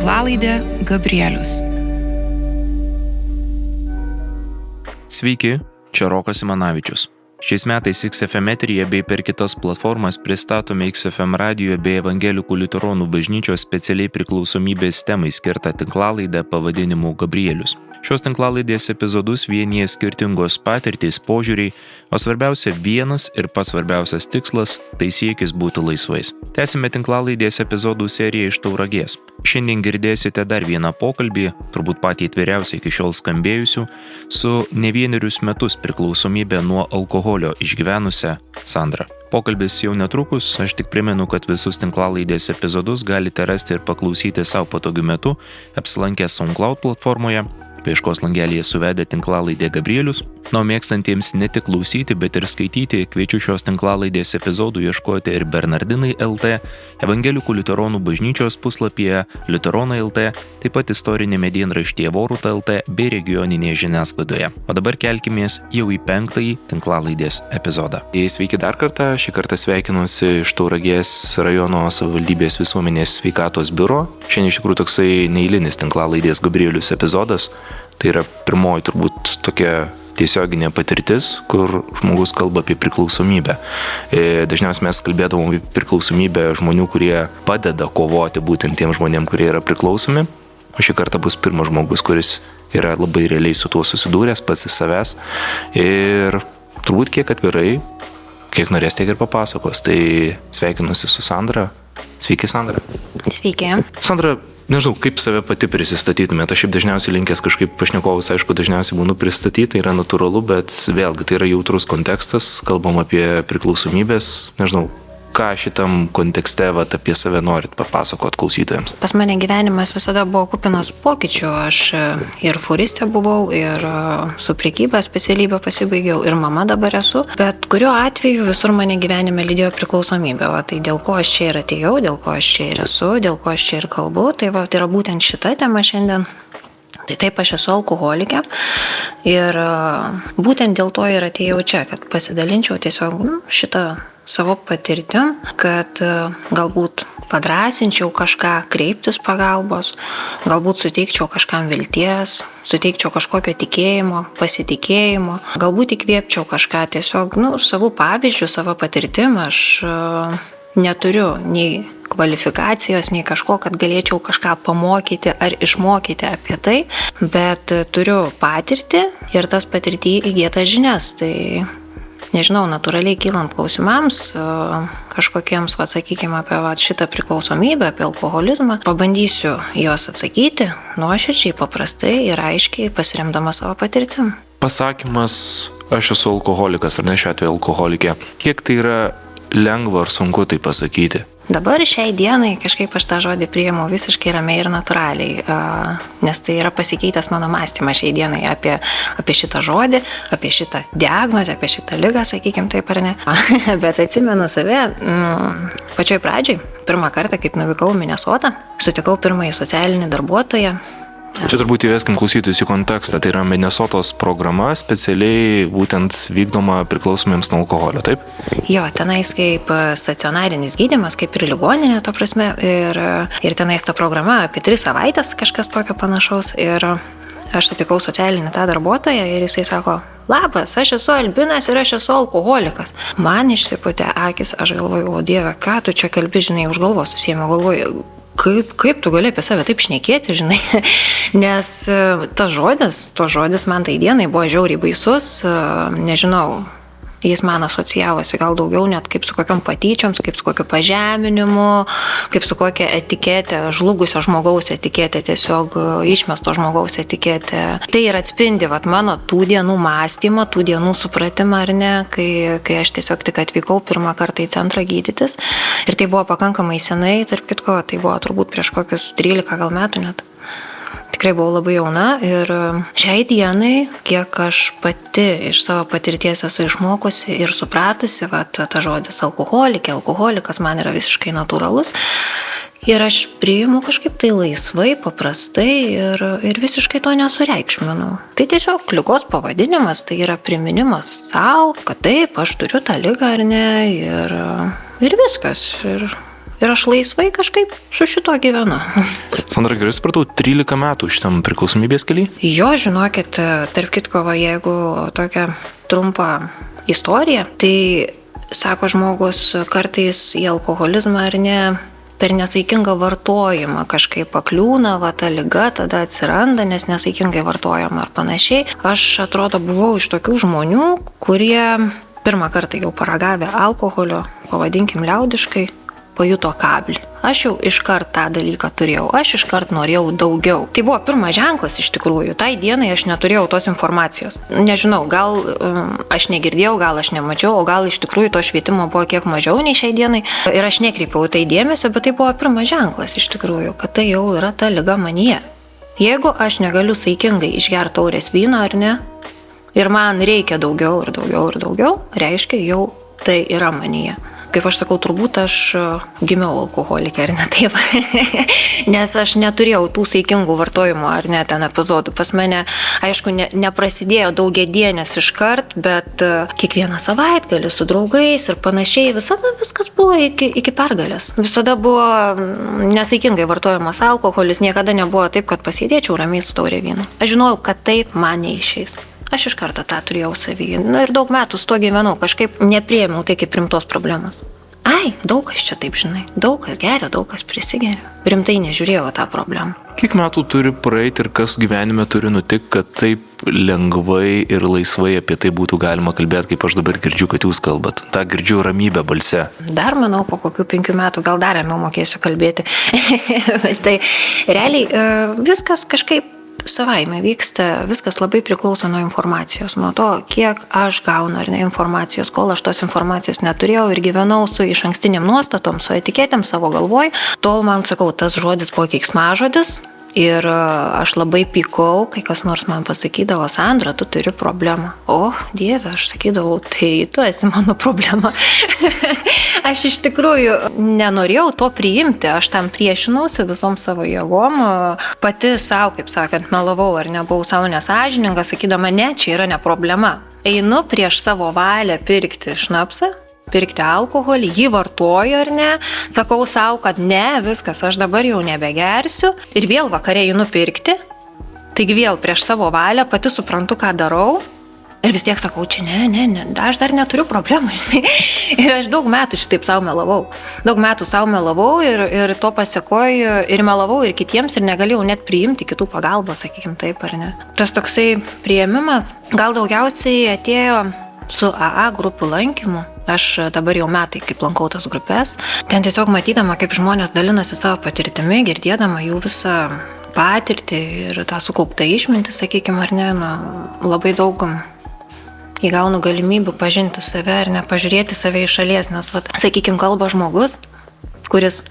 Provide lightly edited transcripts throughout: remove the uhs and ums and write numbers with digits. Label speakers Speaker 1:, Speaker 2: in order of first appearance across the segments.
Speaker 1: tinklalaidė Gabrielius.
Speaker 2: Sveiki, čia Rokas Simanavičius. Šiais metais XFM eteryje bei per kitas platformas pristatome XFM radijo bei Evangelikų liuteronų bažnyčios specialiai priklausomybės temai skirtą tinklalaidę pavadinimu Gabrielius. Šios tinklalaidės epizodus vienyje skirtingos patirtys, požiūriai, o svarbiausia vienas ir pats svarbiausias tikslas – tai siekis būti laisvais. Tęsime tinklalaidės epizodų seriją iš Tauragės. Šiandien girdėsite dar vieną pokalbį, turbūt patį tviriausią iki šiol skambėjusių, su ne vienerius metus priklausomybę nuo alkoholio išgyvenusią Sandrą. Pokalbis jau netrukus, aš tik primenu, kad visus tinklalaidės epizodus galite rasti ir paklausyti savo patogiu metu, apsilankę SoundCloud platformoje, paieškos langelyje suvedę tinklalaidę Gabrielius. Na, mėgstantiems ne tik klausyti, bet ir skaityti, kviečiu šios tinklalaidės epizodų ieškoti ir Bernardinai LT, Evangelikų liuteronų bažnyčios puslapyje Liuteronai LT, taip pat istorinėme dienraštyje Voruta LT bei regioninėje žiniasklaidoje. O dabar kelkimės jau į 5. tinklalaidės epizodą. Sveiki dar kartą, šį kartą sveikinuosi iš Tauragės rajono savivaldybės visuomenės sveikatos biuro. Šiandien iš tikrųjų toksai neeilinis tinklalaidės Gabrielius epizodas. Tai yra pirmoji turbūt tokia tiesioginė patirtis, kur žmogus kalba apie priklausomybę. Dažniausiai mes kalbėdavom apie priklausomybę žmonių, kurie padeda kovoti būtent tiem žmonėm, kurie yra priklausomi. O šį kartą bus pirmas žmogus, kuris yra labai realiai su tuo susidūręs, pats iš savęs. Ir turbūt kiek atvirai, kiek norės, tiek ir papasakos. Tai sveikinuosi su Sandra. Sveiki, Sandra.
Speaker 3: Sveiki.
Speaker 2: Sandra, nežinau, kaip save pati prisistatytumėte. Aš šiaip dažniausiai linkęs kažkaip pašnekovus, aišku, dažniausiai būnu pristatyti, tai yra natūralu, bet vėlgi tai yra jautrus kontekstas, kalbam apie priklausomybės, nežinau, ką šitam kontekste apie save norit papasakot klausytojams?
Speaker 3: Pas mane gyvenimas visada buvo kupinas pokyčių. Aš ir furistė buvau, ir su prekyba specialybę pasibaigiau, ir mama dabar esu. Bet kuriuo atveju visur mane gyvenime lydėjo priklausomybė. O tai dėl ko aš čia ir atėjau, dėl ko aš čia ir esu, dėl ko aš čia ir kalbu, tai yra būtent šita tema šiandien. Tai taip, aš esu alkoholikė ir būtent dėl to ir atėjau čia, kad pasidalinčiau tiesiog šitą savo patirtim, kad galbūt padrąsinčiau kažką kreiptis pagalbos, galbūt suteikčiau kažkam vilties, suteikčiau kažkokio tikėjimo, pasitikėjimo, galbūt įkvėpčiau kažką tiesiog, savų pavyzdžių, savo patirtim. Aš neturiu nei kvalifikacijos, nei kažko, kad galėčiau kažką pamokyti ar išmokyti apie tai, bet turiu patirtį ir tas patirtį įgytas žinias. Tai nežinau, natūraliai kylant klausimams, kažkokiems, sakykime, apie šitą priklausomybę, apie alkoholizmą, pabandysiu juos atsakyti nuoširdžiai, paprastai ir aiškiai, pasiremdama savo patirtim.
Speaker 2: Pasakymas, aš esu alkoholikas, ar ne šiuo atveju alkoholikė, kiek tai yra lengva ar sunku tai pasakyti?
Speaker 3: Dabar šiai dienai kažkaip aš tą žodį priimu visiškai ramiai ir natūraliai, nes tai yra pasikeitęs mano mąstymas šiai dienai apie šitą žodį, apie šitą diagnozę, apie šitą ligą, sakykime taip ar ne. Bet atsimenu save pačioj pradžioj, pirmą kartą, kaip nuvykau į Minesotą, sutikau pirmąjį socialinį darbuotoją.
Speaker 2: Čia turbūt įveskim klausytojus į kontekstą, tai yra Minesotos programa specialiai būtent vykdoma priklausomiems nuo alkoholio, taip?
Speaker 3: Jo, tenais kaip stacionarinis gydymas, kaip ir ligoninė, to prasme, ir tenais ta programa apie 3 savaitės kažkas tokio panašaus, ir aš sutikau socialinį tą darbuotoją ir jisai sako: labas, aš esu albinas ir aš esu alkoholikas. Man išsipūtė akis, aš galvoju, o Dieve, ką tu čia kalbi, žinai, už galvos susiėmė, galvoju, kaip tu gali apie save taip šnekėti, žinai, nes to žodis man tai dienai buvo žiauriai baisus, nežinau, jis man asocijavosi gal daugiau net kaip su kokiom patyčioms, kaip su kokiu pažeminimu, kaip su kokia etiketė, žlugusio žmogaus etiketė, tiesiog išmesto žmogaus etiketė. Tai ir atspindi mano tų dienų mąstymą, tų dienų supratimą, ar ne, kai aš tiesiog tik atvykau pirmą kartą į centrą gydytis. Ir tai buvo pakankamai senai, tarp kitko, tai buvo turbūt prieš kokius 13 gal metų net. Tikrai buvau labai jauna ir šiai dienai, kiek aš pati iš savo patirties esu išmokusi ir supratusi, ta žodis alkoholikė, alkoholikas man yra visiškai natūralus. Ir aš priimu kažkaip tai laisvai, paprastai ir visiškai to nesureikšminu. Tai tiesiog ligos pavadinimas, tai yra priminimas savo, kad taip, aš turiu tą ligą ar ne, ir viskas. Ir aš laisvai kažkaip su šito gyvenu.
Speaker 4: Sandra, gerai supratau, 13 metų šitam priklausomybės keliui?
Speaker 3: Jo, žinokit, tarp kitko, jeigu tokia trumpa istorija, tai sako žmogus kartais į alkoholizmą ar ne, per nesaikingą vartojimą kažkaip pakliūna, ta liga tada atsiranda, nes nesaikingai vartojama ar panašiai. Aš atrodo buvau iš tokių žmonių, kurie pirmą kartą jau paragavę alkoholio, pavadinkim liaudiškai, pajuto kablį. Aš jau iškart tą dalyką turėjau, aš iškart norėjau daugiau. Tai buvo pirmas ženklas iš tikrųjų. Tai dienai aš neturėjau tos informacijos. Nežinau, gal aš negirdėjau, gal aš nemačiau, o gal iš tikrųjų to švietimo buvo kiek mažiau nei šiai dienai. Ir aš nekreipiau tai dėmesio, bet tai buvo pirmas ženklas iš tikrųjų, kad tai jau yra ta liga manyje. Jeigu aš negaliu saikingai išgerti taurės vyno ar ne, ir man reikia daugiau ir daugiau ir daugiau, reiškia jau tai yra manyje. Kaip aš sakau, turbūt aš gimiau alkoholikė, ar ne taip, nes aš neturėjau tų saikingų vartojimo, ar ne, ten epizodų. Pas mane, aišku, neprasidėjo daugiadienės iškart, bet kiekvieną savaitgalį su draugais ir panašiai, visada viskas buvo iki pergalės. Visada buvo nesaikingai vartojamas alkoholis, niekada nebuvo taip, kad pasėdėčiau ramiai su taurė vyno. Aš žinojau, kad taip man neišeis. Aš iš karto tą turėjau savyje. Ir daug metų su to gyvenau, kažkaip nepriėmiau tai kaip rimtos problemos. Ai, daug kas čia taip žinai, daug kas geria, daug kas prisigeria. Rimtai nežiūrėjau tą problemą.
Speaker 4: Kiek metų turi praeiti ir kas gyvenime turi nutikti, kad taip lengvai ir laisvai apie tai būtų galima kalbėti, kaip aš dabar girdžiu, kad jūs kalbat. Ta girdžiu ramybę balse.
Speaker 3: Dar manau, po kokių 5 metų gal dar ramiau mokėsiu kalbėti. Tai realiai viskas kažkaip savaime vyksta, viskas labai priklauso nuo informacijos, nuo to, kiek aš gaunu ar ne informacijos, kol aš tos informacijos neturėjau ir gyvenau su išankstiniam nuostatom, su etiketėm savo galvoj, tol man, sakau, tas žodis buvo keiksmažodis ir aš labai pykau, kai kas nors man pasakydavo, Sandra, tu turi problemą. O, Dieve, aš sakydavau, tai tu esi mano problema. Aš iš tikrųjų nenorėjau to priimti, aš tam priešinausi visom savo jėgom, pati savo, kaip sakant, melavau ar nebuvau savo nesąžininga, sakydama, ne, čia yra ne problema. Einu prieš savo valią pirkti šnapsą, pirkti alkoholį, jį vartoju ar ne, sakau savo, kad ne, viskas, aš dabar jau nebegersiu ir vėl vakare einu pirkti, taigi vėl prieš savo valią pati suprantu, ką darau. Ir vis tiek sakau, čia ne, aš dar neturiu problemų, žinai. Ir aš daug metų šitaip savo melavau. Daug metų savo melavau ir to pasiekoju ir melavau ir kitiems ir negalėjau net priimti kitų pagalbos, sakykim taip ar ne. Tas toksai priėmimas gal daugiausiai atėjo su AA grupių lankymu. Aš dabar jau metai, kaip lankau tas grupės. Ten tiesiog matydama, kaip žmonės dalinasi savo patirtimi, girdėdama jų visą patirtį ir tą sukauptą išmintį, sakykim ar ne, labai daug įgaunu galimybių pažinti save ar ne, pažiūrėti save iš šalies, nes, sakykim, kalba žmogus, kuris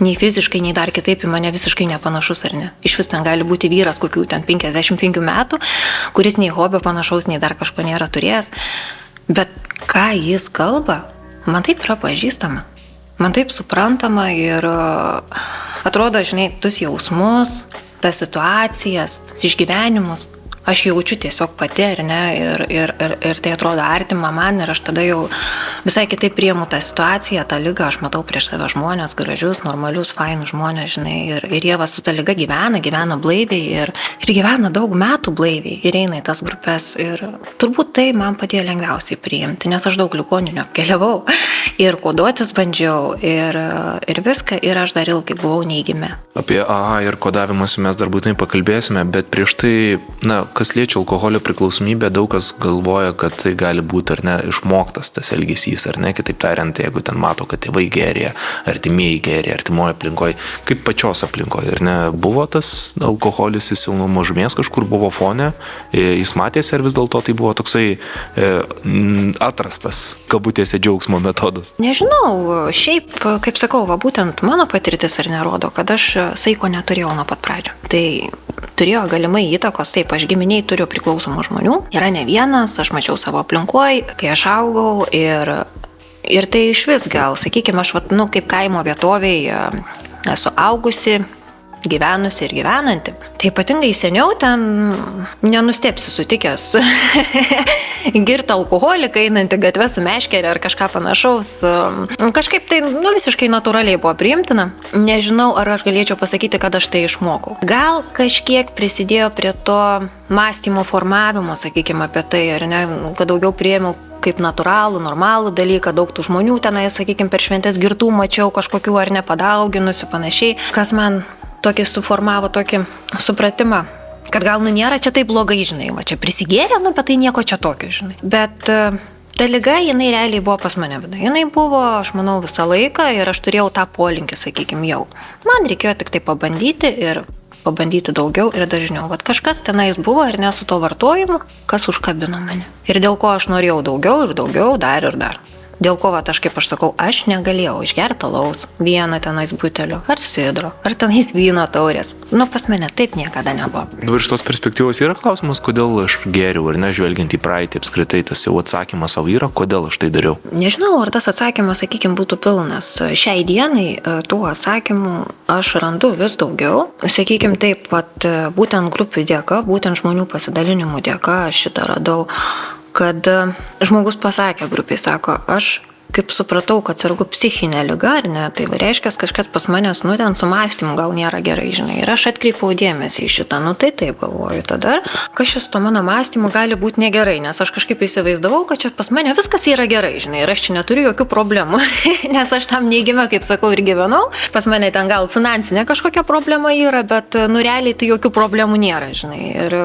Speaker 3: nei fiziškai, nei dar kitaip į mane visiškai nepanašus ar ne. Iš vis ten gali būti vyras kokių ten 55 metų, kuris nei hobio panašaus, nei dar kažko nėra turėjęs, bet ką jis kalba, man taip yra pažįstama, man taip suprantama ir atrodo, žinai, tus jausmus, tas situacijas, tus išgyvenimus, aš jaučiu tiesiog pati, ar ne, ir tai atrodo artima man ir aš tada jau visai kitaip priimu tą situaciją, tą ligą, aš matau prieš save žmonės, gražius, normalius, fainus žmonės, žinai, ir jie su ta liga gyvena blaiviai ir gyvena daug metų blaiviai ir eina į tas grupės ir turbūt tai man padėjo lengviausiai priimti, nes aš daug ligoninių apkeliavau ir koduotis bandžiau ir viską ir aš dar ilgai buvau neigime.
Speaker 4: Apie AA ir kodavimąsi mes dar būtinai pakalbėsime, bet prieš tai, kas liečia alkoholio priklausomybę, daug kas galvoja, kad tai gali būti ar ne išmoktas tas elgesys, ar ne, kitaip tariant, jeigu ten mato, kad tėvai geria, artimieji geria, artimoje aplinkoje, kaip pačios aplinkoje, ar ne, buvo tas alkoholis jis jau nuo mažumės kažkur buvo fone, jis matėsi, ar vis dėlto tai buvo toksai atrastas, kabutėse džiaugsmo metodas?
Speaker 3: Nežinau, šiaip, kaip sakau, būtent mano patirtis ar nerodo, kad aš saiko neturėjau nuo pat pradžio. Tai turėjo galimai įtakos, taip, aš giminiai turiu priklausomų žmonių, yra ne vienas, aš mačiau savo aplinkoj, kai aš augau ir tai iš vis gal, sakykime, aš kaip kaimo vietoviai esu augusi, gyvenusi ir gyvenanti. Tai ypatingai seniau ten nenustepsi sutikęs girtą alkoholiką, einantį gatvę su meškerė ar kažką panašaus. Kažkaip tai visiškai natūraliai buvo priimtina. Nežinau, ar aš galėčiau pasakyti, kad aš tai išmokau. Gal kažkiek prisidėjo prie to mąstymo formavimo, sakykime, apie tai, ar ne, kad daugiau priėmiau kaip natūralų, normalų dalyką, daug tų žmonių tenai, sakykime, per šventės girtų mačiau kažkokių ar nepadauginusių panašiai, kas man tokį suformavo tokį supratimą, kad gal nėra čia taip blogai, žinai, va čia prisigėrė, bet tai nieko čia tokio, žinai. Bet ta liga, jinai realiai buvo pas mane viduje. Jinai buvo, aš manau, visą laiką ir aš turėjau tą polinkį, sakykime, jau. Man reikėjo tik tai pabandyti ir pabandyti daugiau ir dažniau. Vat kažkas tenais buvo ir ne su to vartojimu, kas užkabino mane. Ir dėl ko aš norėjau daugiau ir daugiau, dar ir dar. Dėl ko, aš kaip aš sakau, aš negalėjau išgerti alaus, vieną tenais butelio, ar sidro, ar tenais vyno taurės. Pas mane taip niekada nebuvo.
Speaker 4: Dabar iš tos perspektyvos yra klausimas, kodėl aš geriau, ar ne, žvelgiant į praeitį, apskritai tas jau atsakymas savo yra, kodėl aš tai dariau?
Speaker 3: Nežinau, ar tas atsakymas, sakykime, būtų pilnas. Šiai dienai tų atsakymų aš randu vis daugiau. Sakykime, taip pat būtent grupių dėka, būtent žmonių pasidalinimų dėka aš šitą radau, kad žmogus pasakė grupiai, sako, aš kaip supratau, kad sergu psichinė liga, ar ne, tai reiškia, kažkas pas manęs, ten su mąstymu gal nėra gerai, žinai, ir aš atkreipiau dėmesį į šitą, tai taip galvoju, tada kažkas to mano mąstymu gali būti negerai, nes aš kažkaip įsivaizdavau, kad čia pas mane viskas yra gerai, žinai, ir aš čia neturiu jokių problemų, nes aš tam neigime, kaip sakau, ir gyvenau, pas mane ten gal finansinė kažkokia problema yra, bet realiai tai jokių problemų nėra, žinai, ir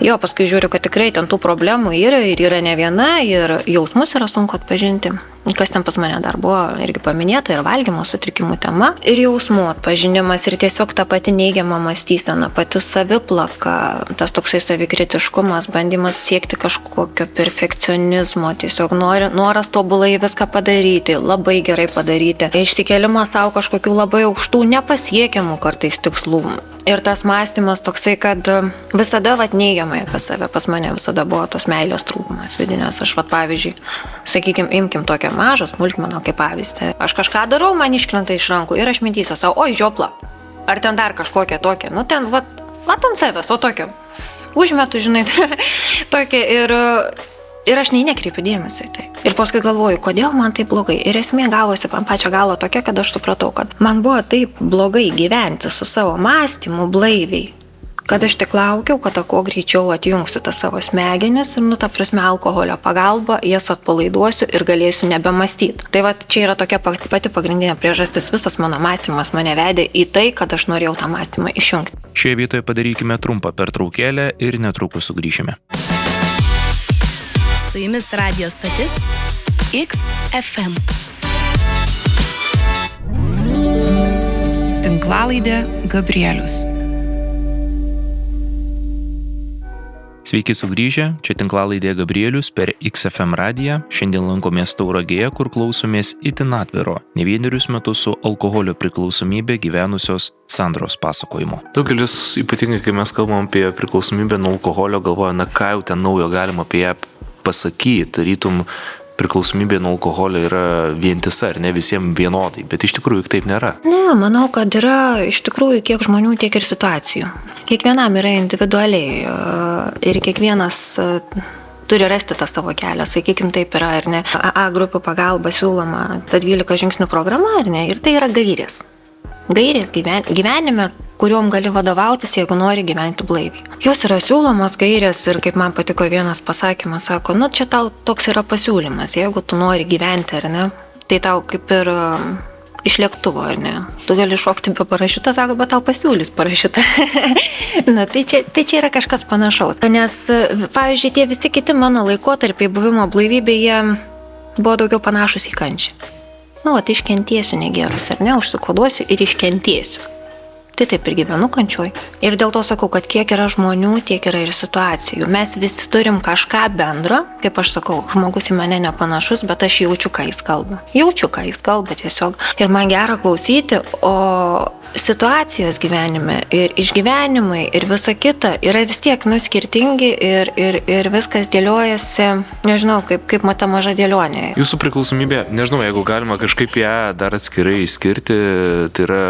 Speaker 3: jo, paskui žiūriu, kad tikrai ten tų problemų yra ir yra ne viena, ir jausmus yra sunku atpažinti. Kas ten pas mane dar buvo irgi paminėta, ir valgymo sutrikimų tema, ir jausmų atpažinimas, ir tiesiog ta pati neigiama mąstysena, pati saviplaka, tas toksai savikritiškumas, bandymas siekti kažkokio perfekcionizmo, tiesiog noras tobulai viską padaryti, labai gerai padaryti, išsikėlimas savo kažkokių labai aukštų, nepasiekiamų kartais tikslų. Ir tas mąstymas toksai, kad visada neigiamai apie save, pas mane visada buvo tos meilės trūkumas vidinės. Aš pavyzdžiui, sakykime, imkim tokią mažą smulkmeną kaip pavyzdį. Aš kažką darau, man iškrenta iš rankų ir aš mintysiu savo, oi, žiopla. Ar ten dar kažkokia tokia, ten, ant savęs, o tokia. Užmetu, žinai, tokia ir aš nekreipiu dėmesio į tai. Ir paskui galvoju, kodėl man taip blogai. Ir esmė gavosi ant pačio galo tokia, kad aš supratau, kad man buvo taip blogai gyventi su savo mąstymu blaiviai, kad aš tik laukiau, kad kuo greičiau atjungsiu tas savo smegenis ir, ta prasme, alkoholio pagalba jas atpalaiduosiu ir galėsiu nebemąstyti. Tai čia yra tokia pati pagrindinė priežastis. Visas mano mąstymas mane vedė į tai, kad aš norėjau tą mąstymą išjungti.
Speaker 2: Šioje vietoje padarykime trumpą pertraukėlę ir netrukus sugrįšime.
Speaker 5: Su jumis radio stotis XFM.
Speaker 1: Tinklalaidė Gabrielius.
Speaker 2: Sveiki sugrįžę, čia tinklalaidė Gabrielius per XFM radiją. Šiandien lankomės Tauragėje, kur klausomės itin atviro, ne vienerius metus su alkoholio priklausomybė gyvenusios Sandros pasakojimo.
Speaker 4: Daugelis, ypatingai kai mes kalbam apie priklausomybę nuo alkoholio, galvoja, ką jau ten naujo galima apie ją pasakyti, rytum priklausomybė nuo alkoholio yra vientisa ir ne visiems vienodai, bet iš tikrųjų taip nėra.
Speaker 3: Ne, manau, kad yra iš tikrųjų kiek žmonių, tiek ir situacijų. Kiekvienam yra individualiai ir kiekvienas turi rasti tą savo kelią, sakykime, taip yra, ar ne. AA grupių pagalba siūloma ta 12 žingsnių programa, ar ne, ir tai yra gairės. Gairės gyvenime, kuriuom gali vadovautis, jeigu nori gyventi blaiviai. Jos yra siūlomos gairės ir kaip man patiko vienas pasakymas, sako, čia tau toks yra pasiūlymas, jeigu tu nori gyventi, ar ne, tai tau kaip ir iš lėktuvo, ar ne, tu gali šokti be parašiuto, sako, bet tau pasiūlys parašiutą. Tai čia yra kažkas panašaus. Nes, pavyzdžiui, tie visi kiti mano laikotarpiai buvimo blaivybėje buvo daugiau panašus į kančią. Iškentiesiu negerus, ar ne, užsikoduosiu ir iškentiesiu. Tai taip ir gyvenu kančioj. Ir dėl to sakau, kad kiek yra žmonių, tiek yra ir situacijų. Mes visi turim kažką bendro, kaip aš sakau, žmogus į mane nepanašus, bet aš jaučiu, ką jis kalba. Jaučiu, ką jis kalba tiesiog. Ir man gera klausyti, o situacijos gyvenime ir išgyvenimai ir visa kita yra vis tiek skirtingi ir viskas dėliojasi, nežinau, kaip mata maža dėlionė.
Speaker 4: Jūsų priklausomybė, nežinau, jeigu galima kažkaip ją dar atskirai išskirti, tai yra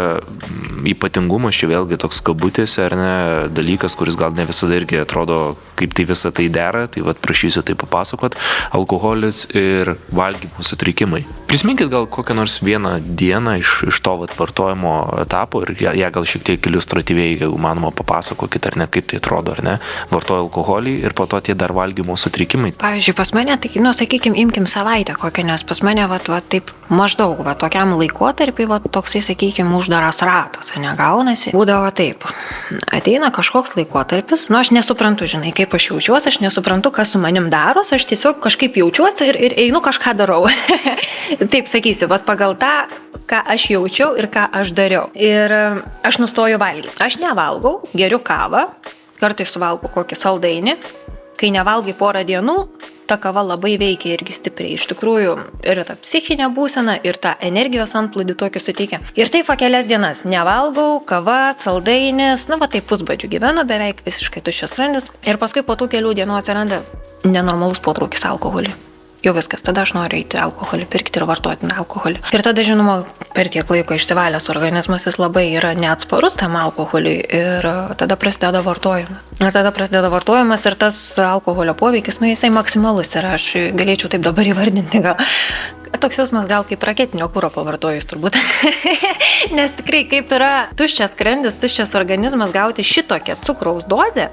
Speaker 4: ypatingumas, čia vėlgi toks kabutėse, ar ne, dalykas, kuris gal ne visada irgi atrodo, kaip tai visą tai dera, tai vat prašysiu tai papasakot, alkoholis ir valgymo sutrikimai. Prisiminkit gal kokią nors vieną dieną iš to vat vartojimo etapo ir ją gal šiek tiek iliustratyviai, jeigu manoma, papasakokit, ar ne, kaip tai atrodo, ar ne, vartoja alkoholį ir po to tie dar valgymo sutrikimai.
Speaker 3: Pavyzdžiui, pas mane, tai, sakykim, imkim savaitę kokią, nes pas mane, taip maždaug, tokiam laikotarpiai, toksai, sakykim, uždaras ratas, negaunasi. Būdavo taip. Ateina kažkoks laikotarpis, aš nesuprantu, žinai, kaip aš jaučiuosi, aš nesuprantu, kas su manim daros, aš tiesiog kažkaip jaučiuosi ir einu kažką darau. Taip sakysiu, pagal tą, ką aš jaučiau ir ką aš dariau. Ir aš nustoju valgyti. Aš nevalgau, geriu kavą, kartais suvalgau kokį saldainį. Kai nevalgai porą dienų, ta kava labai veikia irgi stipriai. Iš tikrųjų, ir ta psichinė būsena, ir ta energijos antplūdį tokį suteikia. Ir taip kelias dienas nevalgau, kava, saldainis, taip pusbadžių gyvenu, beveik visiškai tuščias skrandis. Ir paskui po tų kelių dienų atsiranda nenormalus potraukis alkoholį. Jau viskas, tada aš noriu eiti alkoholį pirkti ir vartoti alkoholį. Ir tada, žinoma, per tiek laiko išsivalęs organizmas jis labai yra neatsparus tam alkoholiui ir tada prasideda vartojimas. Ir tas alkoholio poveikis, jisai maksimalus ir aš galėčiau taip dabar įvardinti gal. Toks jausmas gal kaip raketinio kuro pavartojus turbūt. Nes tikrai kaip yra tuščias skrandis, tuščias organizmas gauti šitokią cukraus dozę.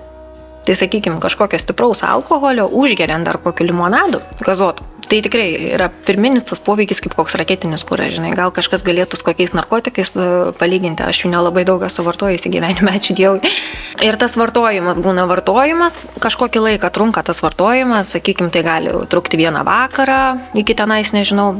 Speaker 3: Tai sakykime, kažkokio stipraus alkoholio, užgeriant dar kokį limonadų, gazuotų. Tai tikrai yra pirminis tas poveikis kaip koks raketinis kuras, žinai, gal kažkas galėtų su kokiais narkotikais palyginti, aš jų nelabai daug esu vartojusi gyvenime, ačiū Dievui. Ir tas vartojimas būna vartojimas, kažkokį laiką trunka tas vartojimas, sakykime, tai gali trukti vieną vakarą, iki tenais, nežinau,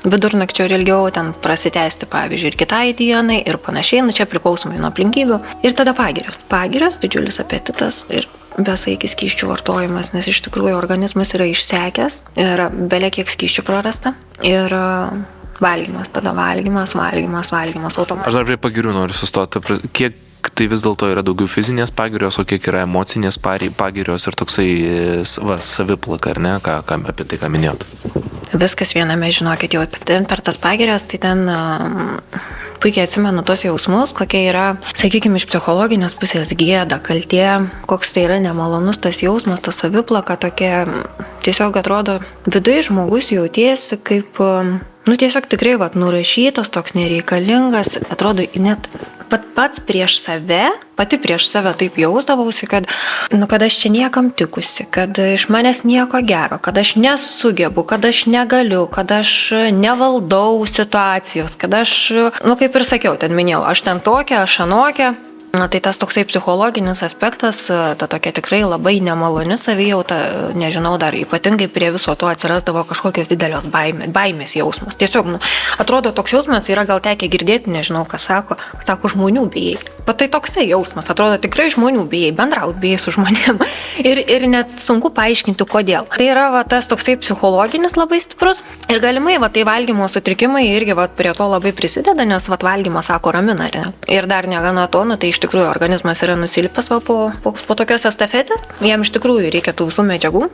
Speaker 3: vidurnakčio ir ilgiau, ten prasitęsti, pavyzdžiui, ir kitai dienai ir panašiai, čia priklausomai nuo aplinkybių. Ir tada pagirios, didžiulis apetitas ir besaikis skysčių vartojimas, nes iš tikrųjų organizmas yra išsekęs ir belia kiek skysčių prarasta ir valgymas automatiškai.
Speaker 4: Aš dar prie pagirių noriu sustoti, kiek tai vis dėlto yra daugiau fizinės pagirios, o kiek yra emocinės pagirios ir toksai saviplaka, ar ne, apie tai, ką minėjot?
Speaker 3: Viskas viename, žinokit, jau per tas pagirios, tai ten puikiai atsimenu tos jausmus, kokie yra, sakykime, iš psichologinės pusės gėda, kaltė, koks tai yra nemalonus tas jausmas, ta saviplaka tokia, tiesiog atrodo, viduje žmogus jautiesi kaip, tiesiog tikrai, nurašytas, toks nereikalingas, atrodo, net pats prieš save, pati prieš save taip jausdavausi, kad aš čia niekam tikusi, kad iš manęs nieko gero, kad aš nesugebu, kad aš negaliu, kad aš nevaldau situacijos, kad aš, kaip ir sakiau, ten minėjau, aš ten tokia, aš anokia. Tai tas toksai psichologinis aspektas, ta tokia tikrai labai nemaloni savijauta, nežinau, dar ypatingai prie viso to atsirasdavo kažkokios didelios baimės jausmas. Tiesiog, atrodo, toks jausmas yra gal tekę girdėti, nežinau, kas sako žmonių bijai. Bet tai toksai jausmas, atrodo, tikrai žmonių bijai, bendraut bijai su žmonėm. Ir net sunku paaiškinti, kodėl. Tai yra tas toksai psichologinis labai stiprus ir galimai tai valgymo sutrikimai irgi prie to labai prisideda, nes valgymas, sako, ramina. Ir dar negana to, tai iš tikrųjų organizmas yra nusilpęs po tokios estafetės, jam iš tikrųjų reikia tų visų medžiagų,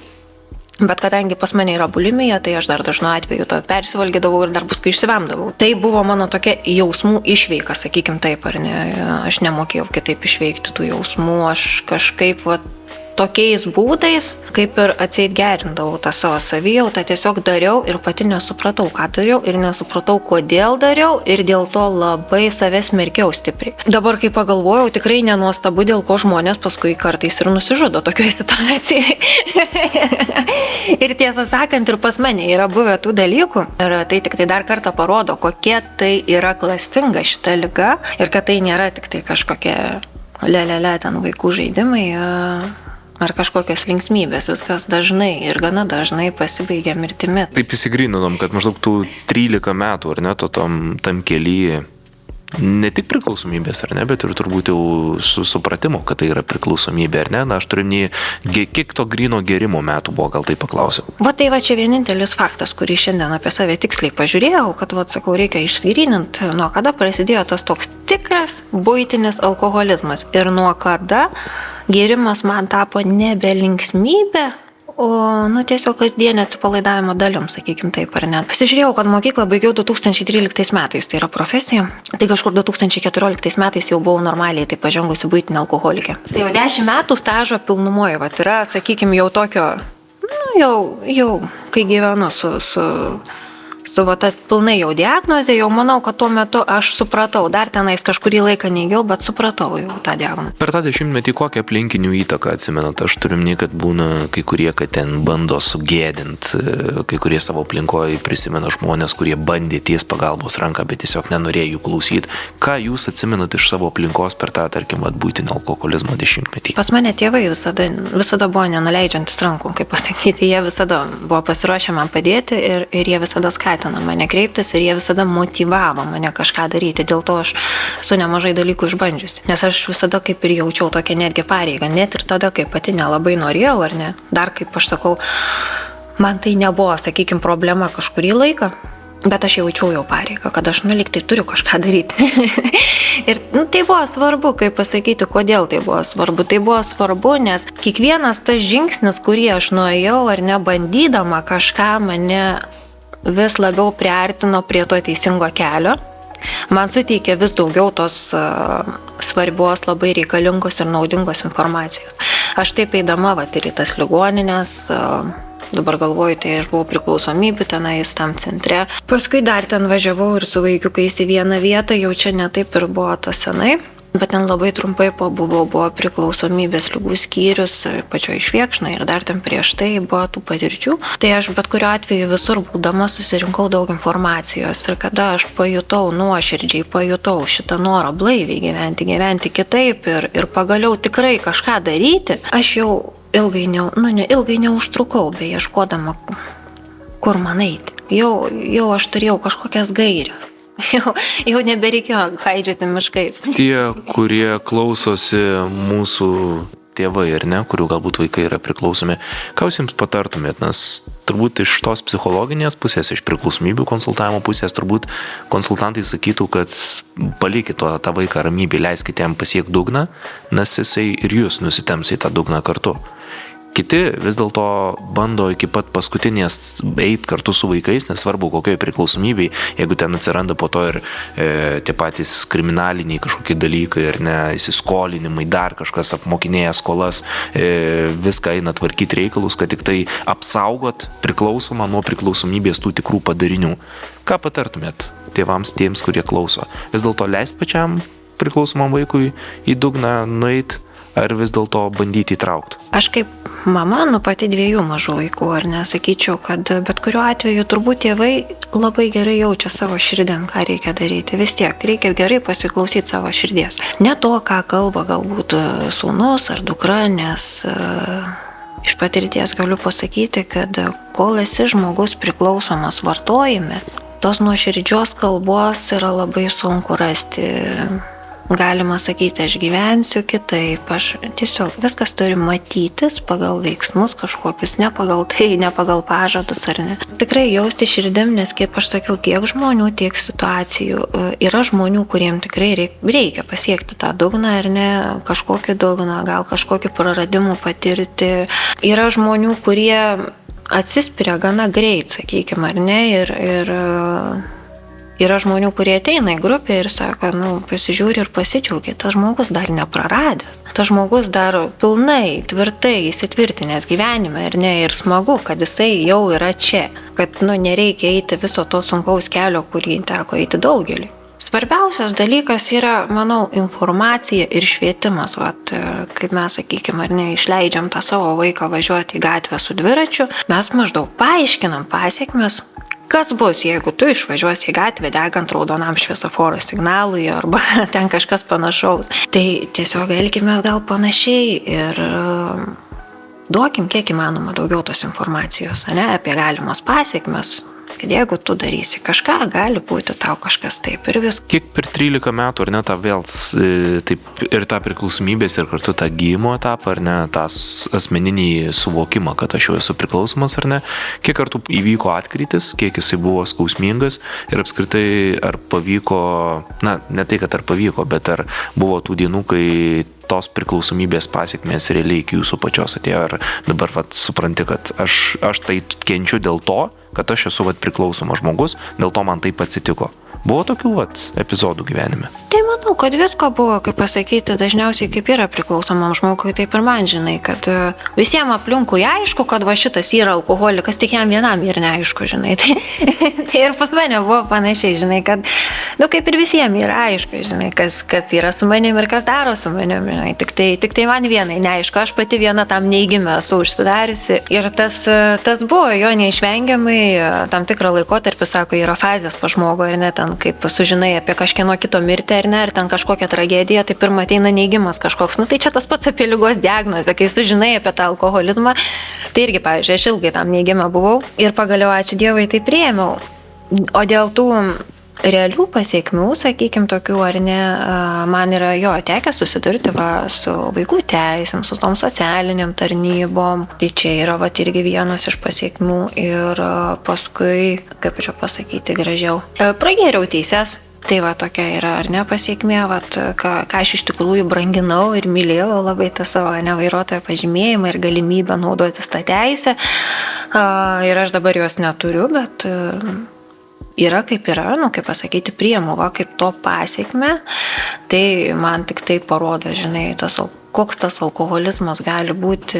Speaker 3: bet kadangi pas mane yra bulimija, tai aš dar dažnu atveju persivalgydavau ir dar paskui išsivemdavau. Tai buvo mano tokia jausmų išveika, sakykim taip, ar ne, aš nemokėjau kitaip išveikti tų jausmų, aš kažkaip tokiais būdais, kaip ir atseit gerindavau tą savo savijautą, tiesiog dariau ir pati nesupratau, ką dariau ir nesupratau, kodėl dariau ir dėl to labai save smerkiau stipriai. Dabar, kai pagalvojau, tikrai nenuostabu, dėl ko žmonės paskui kartais ir nusižudo tokioje situacijoje. Ir tiesą sakant, ir pas mane yra buvę tų dalykų ir tai tik tai dar kartą parodo, kokia tai yra klastinga šita liga ir kad tai nėra tik tai kažkokie ten vaikų žaidimai ar kažkokios linksmybės, viskas dažnai ir gana dažnai pasibaigia mirtimi.
Speaker 4: Taip įsigryninom, kad maždaug tų 13 metų, ar ne, tam kelyje ne tik priklausomybės, ar ne, bet ir turbūt jau su supratimu, kad tai yra priklausomybė, ar ne. Na, aš turiu kiek to gryno gerimo metų buvo, gal tai paklausiau.
Speaker 3: Va tai va čia vienintelis faktas, kurį šiandien apie save tiksliai pažiūrėjau, kad va sakau, reikia išsigryninti, nuo kada prasidėjo tas toks tikras buitinis alkoholizmas ir nuo kada gėrimas man tapo nebe linksmybė, o, tiesiog kasdienio atsipalaidavimo dalim, sakykim taip, ar ne. Pasižiūrėjau, kad mokyklą baigiau 2013 metais, tai yra profesija. Tai kažkur 2014 metais jau buvau normaliai, tai pažengusi buitinė alkoholikė. Tai jau 10 metų stažo pilnumoje, va, yra, sakykim, jau tokio, jau kai gyvenu su va ta pilnai jau diagnozė, jau manau, kad tuo metu aš supratau, dar tenais kažkurį laiką neigiau, bet supratau jau tą diagnozę.
Speaker 4: Per tą 10-metį kokią aplinkinių įtaką atsimenat? Aš turiu minėti, kad būna kai kurie, kad ten bando sugėdinti, kai kurie savo aplinkoje prisimena žmonės, kurie bandė ties pagalbos ranką, bet tiesiog nenorėjo jų klausyti. Ką jūs atsimenat iš savo aplinkos per tą, tarkim, buitinio alkoholizmo 10-metį?
Speaker 3: Pas mane tėvai visada buvo nenuleidžiantis rankų, kaip pasakyti, jie visada buvo pasiruošę man padėti ir jie visada skatino mane kreiptis ir jie visada motyvavo mane kažką daryti. Dėl to aš esu nemažai dalykų išbandžiusi. Nes aš visada kaip ir jaučiau tokią netgi pareigą. Net ir tada, kai pati nelabai norėjau, ar ne. Dar, kaip aš sakau, man tai nebuvo, sakykim, problema kažkurį laiką. Bet aš jaučiau jau pareigą, kad aš lyg tai turiu kažką daryti. Ir tai buvo svarbu, kaip pasakyti, kodėl tai buvo svarbu. Tai buvo svarbu, nes kiekvienas tas žingsnis, kurį aš nuėjau ar ne, bandydama kažką, mane vis labiau priartino prie to teisingo kelio. Man suteikė vis daugiau tos svarbios, labai reikalingos ir naudingos informacijos. Aš taip eidama, ir į tas ligoninės, dabar galvoju, tai aš buvau priklausomybių tenais tam centre. Paskui dar ten važiavau ir su vaikiukais į vieną vietą, jau čia netaip ir buvo tas senai. Bet ten labai trumpai pabuvau, buvo priklausomybės ligų skyrius pačioj Švėkšnai ir dar ten prieš tai buvo tų patirčių. Tai aš bet kuriuo atveju visur būdama susirinkau daug informacijos ir kada aš nuoširdžiai pajutau šitą norą blaiviai gyventi kitaip ir pagaliau tikrai kažką daryti, aš jau ilgai neužtrukau, beieškodama, kur man eiti. Jau aš turėjau kažkokias gairias. Jau nebereikėjo klaidžioti miškais.
Speaker 4: Tie, kurie klausosi mūsų tėvai, ar ne, kurių galbūt vaikai yra priklausomi, ką jūs jums patartumėt, nes turbūt iš tos psichologinės pusės, iš priklausomybių konsultavimo pusės, turbūt konsultantai sakytų, kad palikit tą vaiką ramybį, leiskite jam pasiekti dugną, nes jisai ir jūs nusitems į tą dugną kartu. Kiti vis dėlto bando iki pat paskutinės eiti kartu su vaikais, nesvarbu kokioje priklausomybėje, jeigu ten atsiranda po to ir tie patys kriminaliniai kažkokie dalykai, ar ne, įsiskolinimai, dar kažkas apmokinėja skolas, viską eina tvarkyti reikalus, kad tik tai apsaugot priklausomą nuo priklausomybės tų tikrų padarinių. Ką patartumėt tėvams, tiems, kurie klauso? Vis dėlto leist pačiam priklausomam vaikui į dugną nueit, ar vis dėlto bandyti įtraukti?
Speaker 3: Aš kaip mama, pati 2 mažų vaikų, ar nesakyčiau, kad bet kuriuo atveju turbūt tėvai labai gerai jaučia savo širdim, ką reikia daryti. Vis tiek reikia gerai pasiklausyti savo širdies. Ne to, ką kalba galbūt sūnus ar dukra, nes iš patirties galiu pasakyti, kad kol esi žmogus priklausomas vartojime, tos nuoširdžios kalbos yra labai sunku rasti. Galima sakyti, aš gyvensiu kitaip, aš tiesiog viskas turi matytis pagal veiksmus kažkokius, ne pagal pažadus ar ne. Tikrai jausti širdim, nes kaip aš sakiau, tiek žmonių, tiek situacijų. Yra žmonių, kuriem tikrai reikia pasiekti tą dugną ar ne, kažkokį dugną, gal kažkokį praradimų patirti. Yra žmonių, kurie atsispiria gana greit, sakykime, ar ne, ir yra žmonių, kurie ateina į grupę ir sako, pasižiūri ir pasidžiaugia, tas žmogus dar nepraradęs. Tas žmogus dar pilnai, tvirtai įsitvirtinęs gyvenime ir smagu, kad jisai jau yra čia. Kad nereikia eiti viso to sunkaus kelio, kurį teko eiti daugeliui. Svarbiausias dalykas yra, manau, informacija ir švietimas. Kaip mes, sakykime, ar ne, išleidžiam tą savo vaiką važiuoti į gatvę su dviračiu, mes maždaug paaiškinam pasiekmes. Kas bus, jeigu tu išvažiuosi į gatvę degant raudonam šviesoforo signalui arba ten kažkas panašaus. Tai tiesiog elkime gal panašiai ir duokim kiek įmanoma daugiau tos informacijos, ne, apie galimas pasiekmes. kad jeigu tu darysi kažką, gali būti tau kažkas taip ir vis.
Speaker 4: Kiek per 13 metų, ar ne, tą vėl taip ir tą priklausomybės ir kartu tą gydymo etapą, ar ne, tą asmeninį suvokimą, kad aš jau esu priklausomas, ar ne, kiek kartų įvyko atkrytis, kiek jisai buvo skausmingas ir apskritai ar pavyko, na, ne tai, kad ar pavyko, bet ar buvo tų dienų, kai tos priklausomybės pasiekmės realiai iki jūsų pačios atėjo, ar dabar supranti, kad aš tai kenčiu dėl to, kad aš esu priklausomas žmogus, dėl to man taip atsitiko. Buvo tokių epizodų gyvenime?
Speaker 3: Tai manau, kad visko buvo, kaip pasakyti, dažniausiai kaip yra priklausomam žmogui, taip ir man, žinai, kad visiems aplinkui aišku, kad va šitas yra alkoholikas, tik jam vienam ir neaišku, žinai. Tai ir pas mane buvo panašiai, žinai, kad, kaip ir visiems yra aišku, žinai, kas yra su manim ir kas daro su manim, žinai. Tik tai man vienai neaišku, aš pati viena tam neigime esu užsidariusi. Ir tas buvo jo neišvengiamai, tam tikrą laikotarpį, sako, yra fazės pa žmogų, ir net ten, kaip sužinai apie kažkieno kito mirtį, ar ne, ar ten kažkokią tragediją, tai pirmą ateina neigimas kažkoks. Tai čia tas pats apie ligos diagnozę, kai sužinai apie tą alkoholizmą. Tai irgi, pavyzdžiui, aš ilgai tam neigime buvau ir pagaliau, ačiū Dievui, tai priėmiau. O dėl tų realių pasiekmių, sakykime, tokių ar ne, man yra tekę susidurti su vaikų teisėm, su tom socialiniam tarnybom. Tai čia yra irgi vienas iš pasiekmių ir paskui, kaip čia pasakyti gražiau, pragėriau teises. Tai tokia yra ar ne pasiekmė, ką aš iš tikrųjų branginau ir mylėjau labai tą savo vairuotojo pažymėjimą ir galimybę naudotis tą teisę. Ir aš dabar jos neturiu, bet yra kaip yra, kaip pasakyti, priimu, kaip to pasiekmė, tai man tik tai parodo, žinai, koks tas alkoholizmas gali būti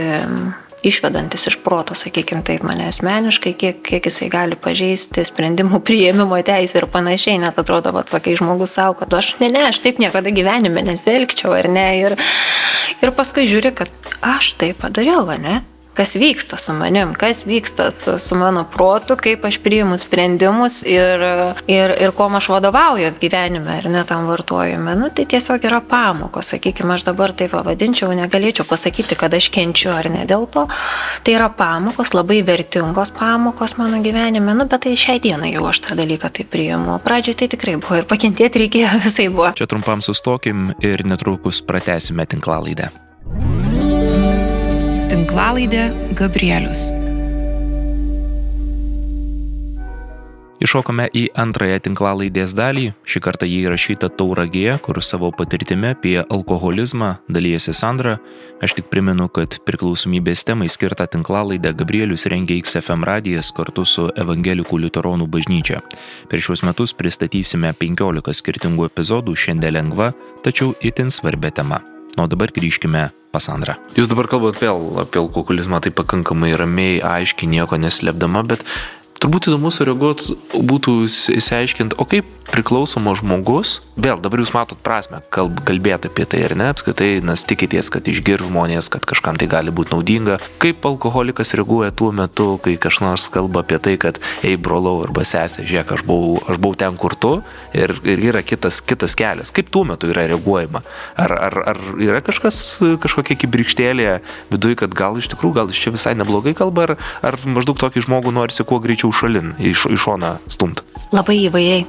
Speaker 3: išvedantis iš proto, sakykime taip, mane asmeniškai, kiek jisai gali pažeisti sprendimų priėmimo teisę ir panašiai, nes atrodo, sakai žmogus savo, kad aš taip niekada gyvenime nesielgčiau, ar ne, ir paskui žiūri, kad aš tai padariau, ne? Kas vyksta su manim, kas vyksta su mano protu, kaip aš priimu sprendimus ir kuom aš vadovaujuos gyvenime ir ne tam vartojime. Tai tiesiog yra pamokos, sakykime, aš dabar taip vadinčiau, negalėčiau pasakyti, kad aš kenčiu ar ne dėl to. Tai yra pamokos, labai vertingos pamokos mano gyvenime, bet tai šiai dienai jau aš tą dalyką taip priimu. Pradžioj tai tikrai buvo ir pakentėti reikėjo, visai buvo.
Speaker 2: Čia trumpam sustokim ir netrukus pratęsime tinklalaidę.
Speaker 1: Tinklalaidė Gabrielius.
Speaker 2: Iššokome į antrąją tinklalaidės dalį. Šį kartą jį įrašyta Tauragėje, kur savo patirtimi apie alkoholizmą dalyjasi Sandra. Aš tik primenu, kad priklausomybės temai skirtą tinklalaidę Gabrielius rengia XFM radijas kartu su Evangelikų liuteronų bažnyčia. Per šiuos metus pristatysime 15 skirtingų epizodų šiandien lengva, tačiau itin svarbia tema. O dabar grįžkime pas Sandrą.
Speaker 4: Jūs dabar kalbat vėl apie alkoholizmą tai pakankamai ramiai, aiškiai, nieko neslėpdama, bet turbūt įdomu sureaguoti būtų įsiaiškinti, o kaip priklausomo žmogus, vėl dabar jūs matot prasmę kalbėti apie tai ar ne, apskritai, nes tikitės, kad išgirs žmonės, kad kažkam tai gali būti naudinga. Kaip alkoholikas reaguoja tuo metu, kai kažkas kalba apie tai, kad ei brolau arba sesė, žiūrėk, aš buvau ten kur tu ir yra kitas kelias. Kaip tuo metu yra reaguojama? Ar yra kažkokia kibirkštėlė viduje, kad gal iš tikrųjų, gal iš čia visai neblogai kalba, ar maždaug tokį žmogų norisi kuo greičiau šalin, į šoną stumt?
Speaker 3: Labai įvairiai.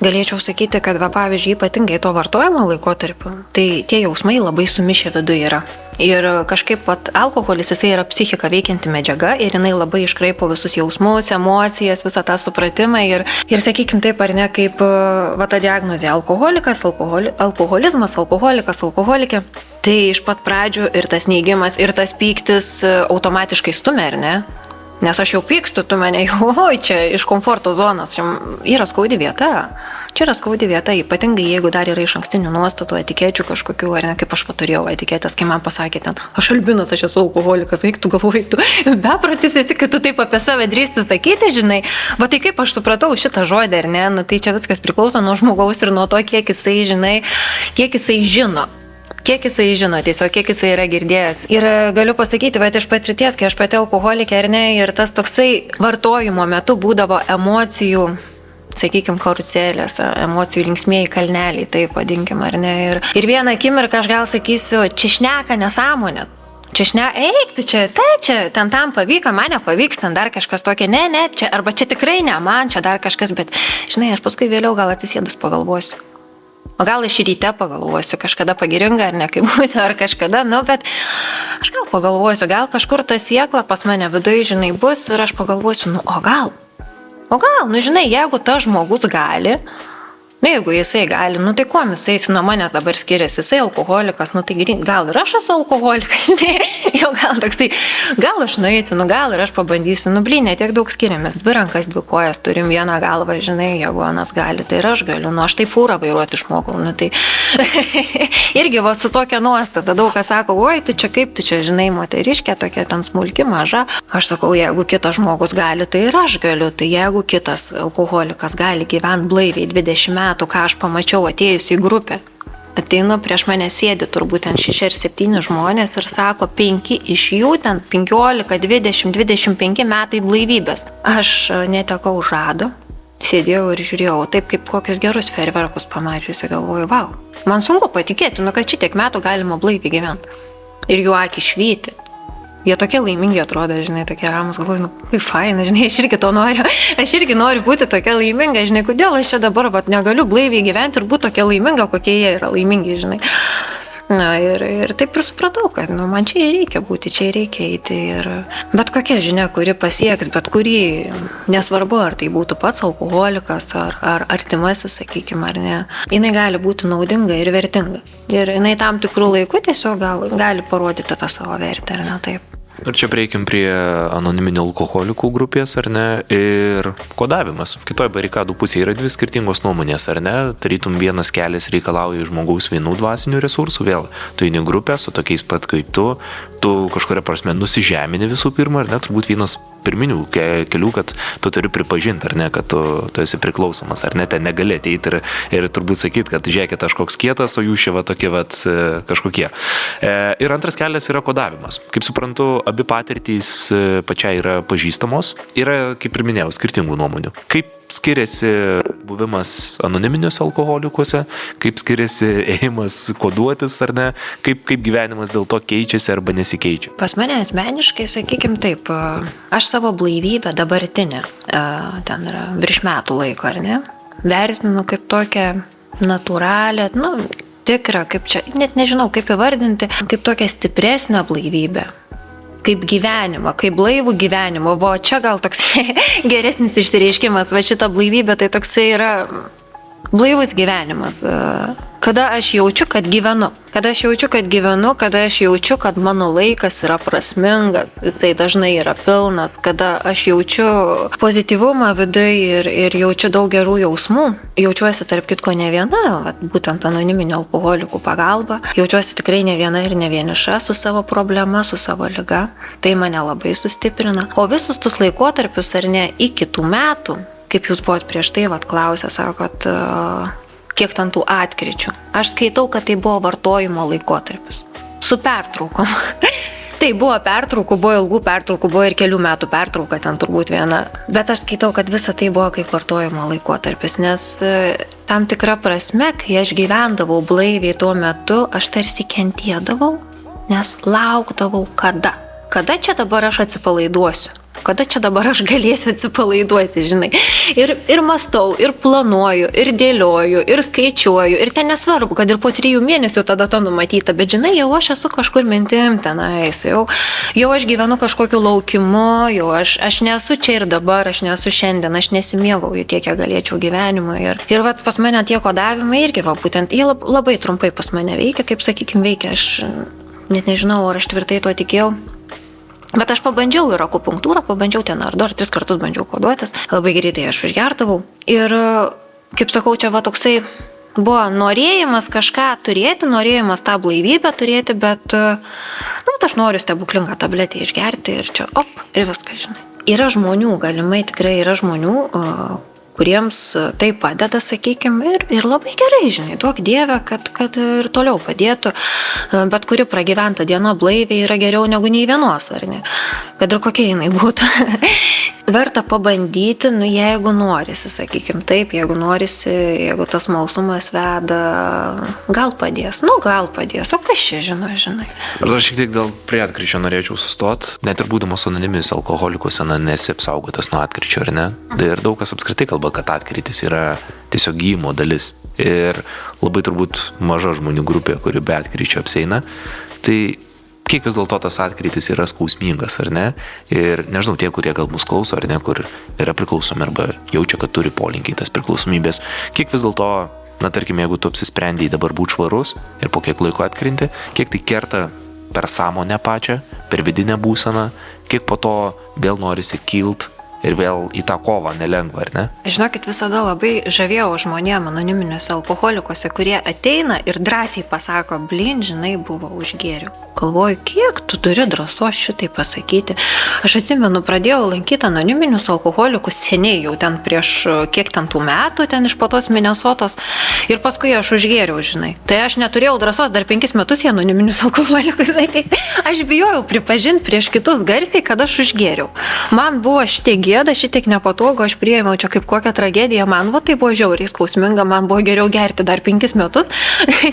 Speaker 3: Galėčiau sakyti, kad, pavyzdžiui, ypatingai to vartojimo laikotarpiu, tai tie jausmai labai sumišę viduje yra. Ir kažkaip alkoholis, jisai yra psichiką veikianti medžiaga ir jinai labai iškraipo visus jausmus, emocijas, visą tą supratimą ir sakykime taip ar ne, kaip ta diagnozė alkoholikas, alkoholizmas, alkoholikas, alkoholikė. Tai iš pat pradžių ir tas neigimas, ir tas pyktis automatiškai stumia, ar ne? Nes aš jau pykstu, tu mane čia iš komforto zonos, čia yra skaudi vieta. Čia yra skaudi vieta, ypatingai jeigu dar yra iš ankstinių nuostatų, etikečių kažkokių, ar ne, kaip aš paturėjau etiketės, kai man pasakė ten, aš albinas, aš esu alkoholikas, eik tu galvoji, tu bepratis esi, kad tu taip apie save drįsti sakyti, žinai. Tai kaip aš supratau šitą žodį, ar ne, tai čia viskas priklauso nuo žmogaus ir nuo to, kiek jisai žino. Kiek jisai žino, tiesiog kiek jisai yra girdėjęs. Ir galiu pasakyti, iš patirties, kai aš pati alkoholikė ar ne, ir tas toksai vartojimo metu būdavo emocijų, sakykime, karuselės, emocijų linksmieji kalneliai, taip vadinkim, ar ne. Ir vieną akimirką aš gal sakysiu, čia šneka nesąmonės. Čia eik, tu čia, ten tam pavyko, man nepavyks, ten dar kažkas tokia, ne, čia, arba čia tikrai ne, man čia dar kažkas, bet, žinai, aš paskui vėliau gal atsisėdus pagalvosiu. O gal aš ryte pagalvosiu, kažkada pagiringa ar ne, kaip būsiu, ar kažkada, bet aš gal pagalvosiu, gal kažkur ta siekla pas mane viduje, žinai, bus ir aš pagalvosiu, o gal, žinai, jeigu tas žmogus gali, jeigu jisai gali, tai kuo jisai nuo manęs dabar skiriasi, jisai alkoholikas, tai gal ir aš esu alkoholikas, jau gal toksai, gal aš nueisiu, gal ir aš pabandysiu, blynė, tiek daug skiriamės, 2 rankas, 2 kojas, turim vieną galvą, žinai, jeigu anas gali, tai ir aš galiu, aš tai fūrą vairuoti išmokau, tai irgi va su tokia nuostata, daug kas sako, oi, tu čia kaip, tu čia, žinai, moteriškė, tokia ten smulki, maža, aš sakau, jeigu kitas žmogus gali, tai ir aš galiu, tai jeigu kitas alkoholikas gali gyventi blaiviai 20 metų, ką aš pamačiau atėjus į grupę. Ateinu, prieš mane sėdi turbūt ten 6 ar 7 žmonės ir sako, 5 iš jų ten 15, 20, 25 metai blaivybės. Aš netekau žado, sėdėjau ir žiūrėjau, taip kaip kokius gerus fejerverkus pamačiusi, galvoju, vau, man sunku patikėti, kad šitiek metų galima blaiviai gyventi. Ir jų akį švyti. Jie tokie laimingi atrodo, žinai, tokie ramus, galvoju, kaip faina, žinai, aš irgi to noriu, aš irgi noriu būti tokia laiminga, žinai, kodėl aš čia dabar negaliu blaiviai gyventi ir būti tokia laiminga, kokie jie yra laimingi, žinai. Ir taip ir supratau, kad man čia reikia būti, čia reikia eiti. Bet kokia žinia, kuri pasieks, bet kurį, nesvarbu, ar tai būtų pats alkoholikas, ar artimasis, sakykime, ar ne, jinai gali būti naudinga ir vertinga. Ir jinai tam tikrų laikų tiesiog gali parodyti tą savo vertę, ar ne taip.
Speaker 4: Ir čia prieikim prie anoniminių alkoholikų grupės, ar ne, ir kodavimas. Kitoje barikadų pusėje yra 2 skirtingos nuomonės, ar ne, tarytum vienas kelias reikalauja žmogaus vienų dvasinių resursų, vėl tu eini grupę su tokiais pat kaip tu kažkuria prasme nusižemini visų pirma, ar ne, turbūt vienas pirminių kelių, kad tu turi pripažinti, ar ne, kad tu esi priklausomas, ar ne, ten negali ateiti ir turbūt sakyti, kad žiūrėkit, aš koks kietas, o jūs čia tokie kažkokie. Ir antras kelias yra kodavimas. Kaip suprantu, abi patirtys pačiai yra pažįstamos, yra, kaip ir minėjau, skirtingų nuomonių. Kaip skiriasi buvimas anoniminiuose alkoholikuose, kaip skiriasi ėjimas koduotis, ar ne, kaip gyvenimas dėl to keičiasi arba nesikeičia?
Speaker 3: Pas mane asmeniškai, sakykim taip, aš savo blaivybę dabartinę, ten yra virš metų laiko, ar ne, vertinu kaip tokią natūralią, tikrą, kaip čia, net nežinau, kaip įvardinti, kaip tokią stipresnę blaivybę. Kaip gyvenimą, kaip blaivų gyvenimą. Čia gal toks geresnis išsireiškimas, šita blaivybė tai toksai yra blaivus gyvenimas. Kada aš jaučiu, kad gyvenu. Kada aš jaučiu, kad mano laikas yra prasmingas, jisai dažnai yra pilnas, kada aš jaučiu pozityvumą viduje ir jaučiu daug gerų jausmų. Jaučiuosi tarp kitko ne viena, būtent anoniminių alkoholikų pagalba. Jaučiuosi tikrai ne viena ir ne vieniša su savo problema, su savo liga. Tai mane labai sustiprina. O visus tus laikotarpius, ar ne, iki tų metų, kaip jūs buvot prieš tai klausę, sakot, kiek ten tų atkryčių. Aš skaitau, kad tai buvo vartojimo laikotarpis. Su pertraukom. Tai buvo pertraukų, buvo ilgų pertraukų, buvo ir kelių metų pertrauka, ten turbūt viena. Bet aš skaitau, kad visa tai buvo kaip vartojimo laikotarpis, nes tam tikra prasme, kai aš gyvendavau blaiviai tuo metu, aš tarsi kentėdavau, nes laukdavau kada. Kada čia dabar aš atsipalaiduosiu? Kada čia dabar aš galėsiu atsipalaiduoti, žinai. Ir mąstau, ir planuoju, ir dėlioju, ir skaičiuoju. Ir ten nesvarbu, kad ir po 3 mėnesių ta data numatyta. Bet žinai, jau aš esu kažkur mintim tenais. Jau aš gyvenu kažkokiu laukimu, jau aš nesu čia ir dabar, aš nesu šiandien, aš nesimėgauju tiek, kiek galėčiau gyvenimui. Ir pas mane tie kodavimai irgi, būtent, jie labai trumpai pas mane veikia, kaip sakykim veikia. Aš net nežinau, ar aš tvirtai tuo tikėjau. Bet aš pabandžiau ir akupunktūrą, pabandžiau ten ar 2 ar 3 kartus bandžiau koduotis. Labai greitai aš užgerdavau. Ir, kaip sakau, čia toksai buvo norėjimas kažką turėti, norėjimas tą blaivybę turėti, bet aš noriu stebuklingą tabletę išgerti ir čia, ir viskas, žinai. Yra žmonių, galimai tikrai yra žmonių, kuriems tai padeda, sakykime, ir labai gerai, žinai, duok Dieve, kad ir toliau padėtų, bet kuri pragyventa diena blaiviai yra geriau negu nei vienos, ar ne, kad ir kokia jinai būtų. verta pabandyti, jeigu norisi, sakykim, taip, jeigu norisi, jeigu tas smalsumas veda, gal padės, o kas čia žinai.
Speaker 4: Aš dar šiek tiek dėl prie atkryčio norėčiau sustot, net ir būdamas anonimis alkoholikus, nesi apsaugotas nuo atkryčio, ar ne? Ir daug kas apskritai kalba, kad atkrytis yra tiesiog gyjimo dalis. Ir labai turbūt maža žmonių grupė, kuri be atkryčio apseina. Tai kiek vis dėlto tas atkrytis yra skausmingas, ar ne? Ir nežinau, tie, kurie gal mus klauso, ar ne, kur yra priklausomi arba jaučia, kad turi polinkį tas priklausomybės, kiek vis dėlto, tarkim, jeigu tu apsisprendėjai dabar būti švarus ir po kiek laiko atkrinti, kiek tai kerta per sąmonę pačią, per vidinę būseną, kiek po to vėl norisi kilt ir vėl į tą kovą nelengva, ar ne?
Speaker 3: Žinokit, visada labai žavėjau žmonėm anoniminiuose alkoholikuose, kurie ateina ir drąsiai pasako, žinai, buvo užgėriau. Galvoju, kiek tu turi drąsos šitai pasakyti. Aš atsimenu, pradėjau lankyti anoniminius alkoholikus seniai, jau ten prieš kiek ten tų metų, ten iš po tos Minesotos. Ir paskui aš užgėriau, žinai. Tai aš neturėjau drąsos dar 5 metus į anoniminius alkoholikus ateiti. Aš bijojau pripažinti prieš kitus garsiai, kad aš užgėriau. Man buvo šitie gėda, šitiek nepatogu, aš priėmiau čia kaip kokią tragediją, man tai buvo žiauriai skausminga, man buvo geriau gerti dar 5 metus,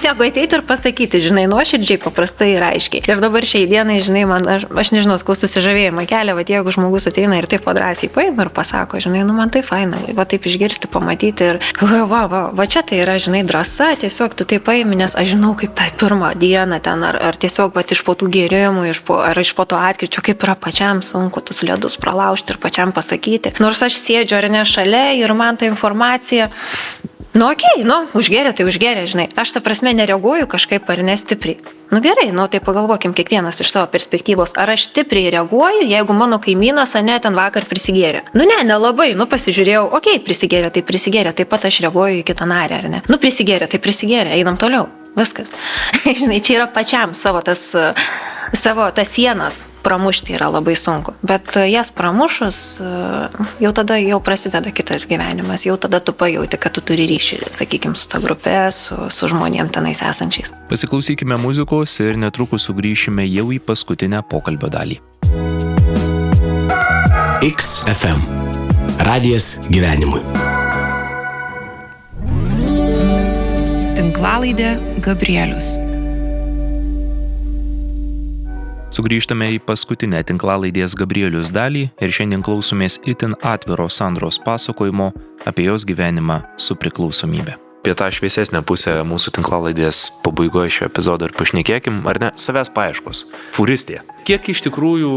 Speaker 3: negu ateiti ir pasakyti, žinai, nuoširdžiai, paprastai ir aiškiai. Ir dabar šiai dienai, žinai, aš nežinau, skaus susižavėjimą kelia, jeigu žmogus ateina ir taip padrąsiai paima ir pasako, žinai, man tai faina, taip išgirsti, pamatyti ir galvoju, va čia tai yra, žinai, drąsa, tiesiog tu tai paimi, nes aš žinau, kaip tą pirmą dieną ten, ar tiesiog iš po tų gėrimų, ar iš po to atkryčio, kaip yra pačiam sunku tus ledus pralaužti ir pačiam pasakyti. Nors aš sėdžiu ar ne šalia ir man ta informacija, užgėrė, tai užgėrė, žinai. Aš ta prasme nereaguoju kažkaip ar nestipriai. Gerai, tai pagalvokim kiekvienas iš savo perspektyvos. Ar aš stipriai reaguoju, jeigu mano kaimynas, ten vakar prisigėrė? Nelabai, pasižiūrėjau, prisigėrė, tai prisigėrė, taip pat aš reaguoju į kitą narį, ar ne? Prisigėrė, tai prisigėrė, einam toliau. Viskas. Žinai, čia yra pačiam savo tas sienas pramušti yra labai sunku. Bet jas pramušus, jau tada prasideda kitas gyvenimas, jau tada tu pajauti, kad tu turi ryšį, sakykime, su ta grupė, su žmonėm tenais esančiais.
Speaker 2: Pasiklausykime muzikos ir netrukus sugrįšime jau į paskutinę pokalbio dalį.
Speaker 6: XFM. Radijas gyvenimui.
Speaker 1: Tinklalaidė Gabrielius.
Speaker 2: Sugrįžtame į paskutinę tinklalaidės Gabrielius dalį ir šiandien klausomės itin atviro Sandros pasakojimo apie jos gyvenimą su priklausomybe.
Speaker 4: Apie tą šviesesnę pusę mūsų tinklalaidės pabaigoje šio epizodo ir pašnekėkim, ar ne, savęs paieškos, fūristė. Kiek iš tikrųjų,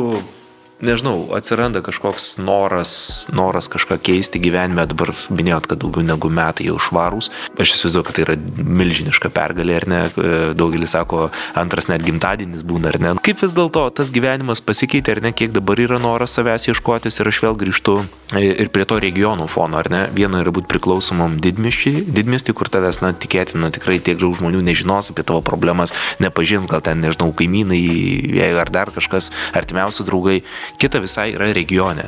Speaker 4: nežinau, atsiranda kažkoks noras kažką keisti gyvenime, dabar minėjot, kad daugiau negu metai jau švarūs. Aš įsivaizduoju, kad tai yra milžiniška pergalė, ar ne? Daugelis sako, antras net gimtadienis būna, ar ne? Kaip vis dėlto tas gyvenimas pasikeitė, ar ne? Kiek dabar yra noras savęs ieškotis ir aš vėl grįžtu ir prie to regionų fono, ar ne? Viena yra būti priklausomam didmiestį, kur tavęs, tikėtina, tikrai tiek daug žmonių nežinos apie tavo problemas, nepažins, gal ten, nežinau, kaimynai ar dar kažkas, artimiausi draugai. Kita visai yra regione,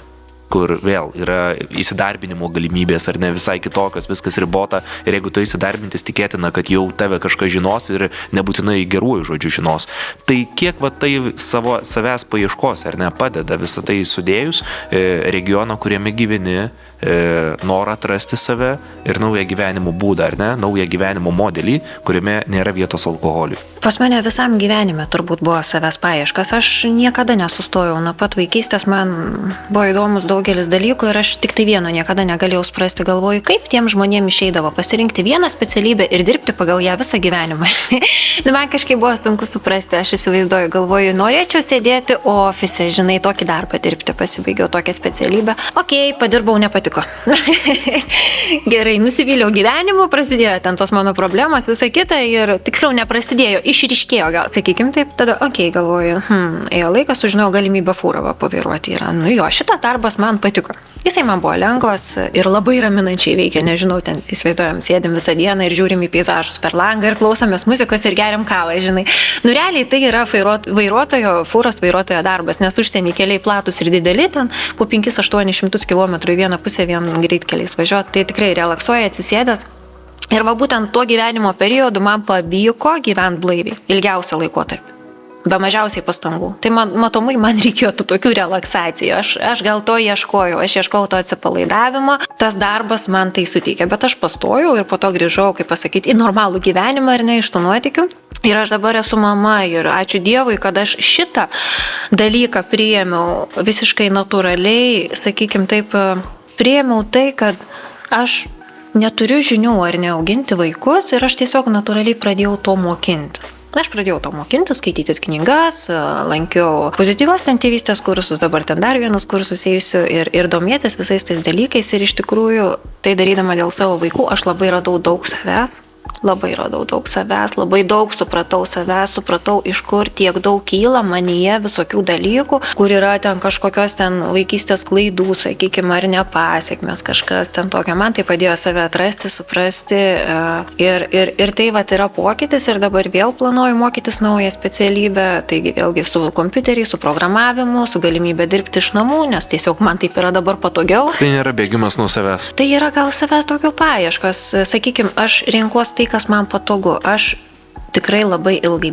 Speaker 4: kur vėl yra įsidarbinimo galimybės ar ne visai kitokios, viskas ribota ir jeigu tu įsidarbintis, tikėtina, kad jau tave kažkas žinos ir nebūtinai geruoju žodžiu žinos. Tai kiek tai savęs paieškos ar ne padeda visą tai sudėjus regioną, kuriame gyveni, norą atrasti save ir naują gyvenimo būdą, ar ne, naują gyvenimo modelį, kuriame nėra vietos alkoholiui.
Speaker 3: Pas mane visam gyvenime turbūt buvo savęs paieškas. Aš niekada nesustojau. Nuo pat vaikystės man buvo įdomus daugelis dalykų ir aš tik tai vieno niekada negalėjau suprasti. Galvoju, kaip tiem žmonėm išeidavo pasirinkti vieną specialybę ir dirbti pagal ją visą gyvenimą. Man kažkaip buvo sunku suprasti. Aš įsivaizduoju, galvoju, norėčiau sėdėti ofise, žinai, tokį darbą dirbti, pasibaigiau tokią specialybę. Padirbau, nepatiko. Gerai, nusivyliau gyvenimu, prasidėjo ten tos mano problemos, visa kita ir tiksliau neprasidėjo, išryškėjo gal, sakykim taip, tada, galvoju, ėjo laikas, sužinojau galimybę fūrą pavairuoti yra. Šitas darbas man patiko. Jisai man buvo lengvas ir labai raminančiai veikia, nežinau, ten įsivaizduojam, sėdim visą dieną ir žiūrim į peizažus per langą ir klausomės muzikos ir geriam kavą, žinai. Realiai tai yra fūros vairuotojo darbas, nes užsienį keliai platus ir dideli, ten po 500-800 km į vieną pusę vien greitkeliais važiuoti, tai tikrai relaksuoja atsisėdęs. Ir būtent tuo gyvenimo periodu man pavyko gyventi blaiviai, ilgiausią laikotarpį. be mažiausiai pastangų. Tai matomai man reikėjo tų tokių relaksacijų. Aš gal to ieškojau, aš ieškojau to atsipalaidavimo. Tas darbas man tai suteikė, bet aš pastojau ir po to grįžau, kaip pasakyti, į normalų gyvenimą ir ne iš tų nuotykių. Ir aš dabar esu mama ir ačiū Dievui, kad aš šitą dalyką priėmiau visiškai natūraliai, sakykime taip, priėmiau tai, kad aš neturiu žinių ar neauginti vaikus ir aš tiesiog natūraliai pradėjau to mokintis. Aš pradėjau to mokintis, skaitytis knygas, lankiau pozityvios tėvystės kursus, dabar ten dar vienus kursus eisiu ir domėtis visais tais dalykais. Ir iš tikrųjų, tai darydama dėl savo vaikų, aš labai radau daug savęs. Labai daug supratau savęs, supratau, iš kur tiek daug kyla manyje visokių dalykų, kur yra ten kažkokios ten vaikystės klaidų, sakykime, ar nepasiekmes, kažkas ten tokio. Man tai padėjo save atrasti, suprasti ir tai vat yra pokytis ir dabar vėl planuoju mokytis naują specialybę, taigi vėlgi su kompiuteriais, su programavimu, su galimybė dirbti iš namų, nes tiesiog man taip yra dabar patogiau.
Speaker 4: Tai nėra bėgimas nuo savęs.
Speaker 3: Tai yra gal savęs tokio paieškas, sakykime, aš renkuosi tai, kas man patogu. Aš tikrai labai ilgai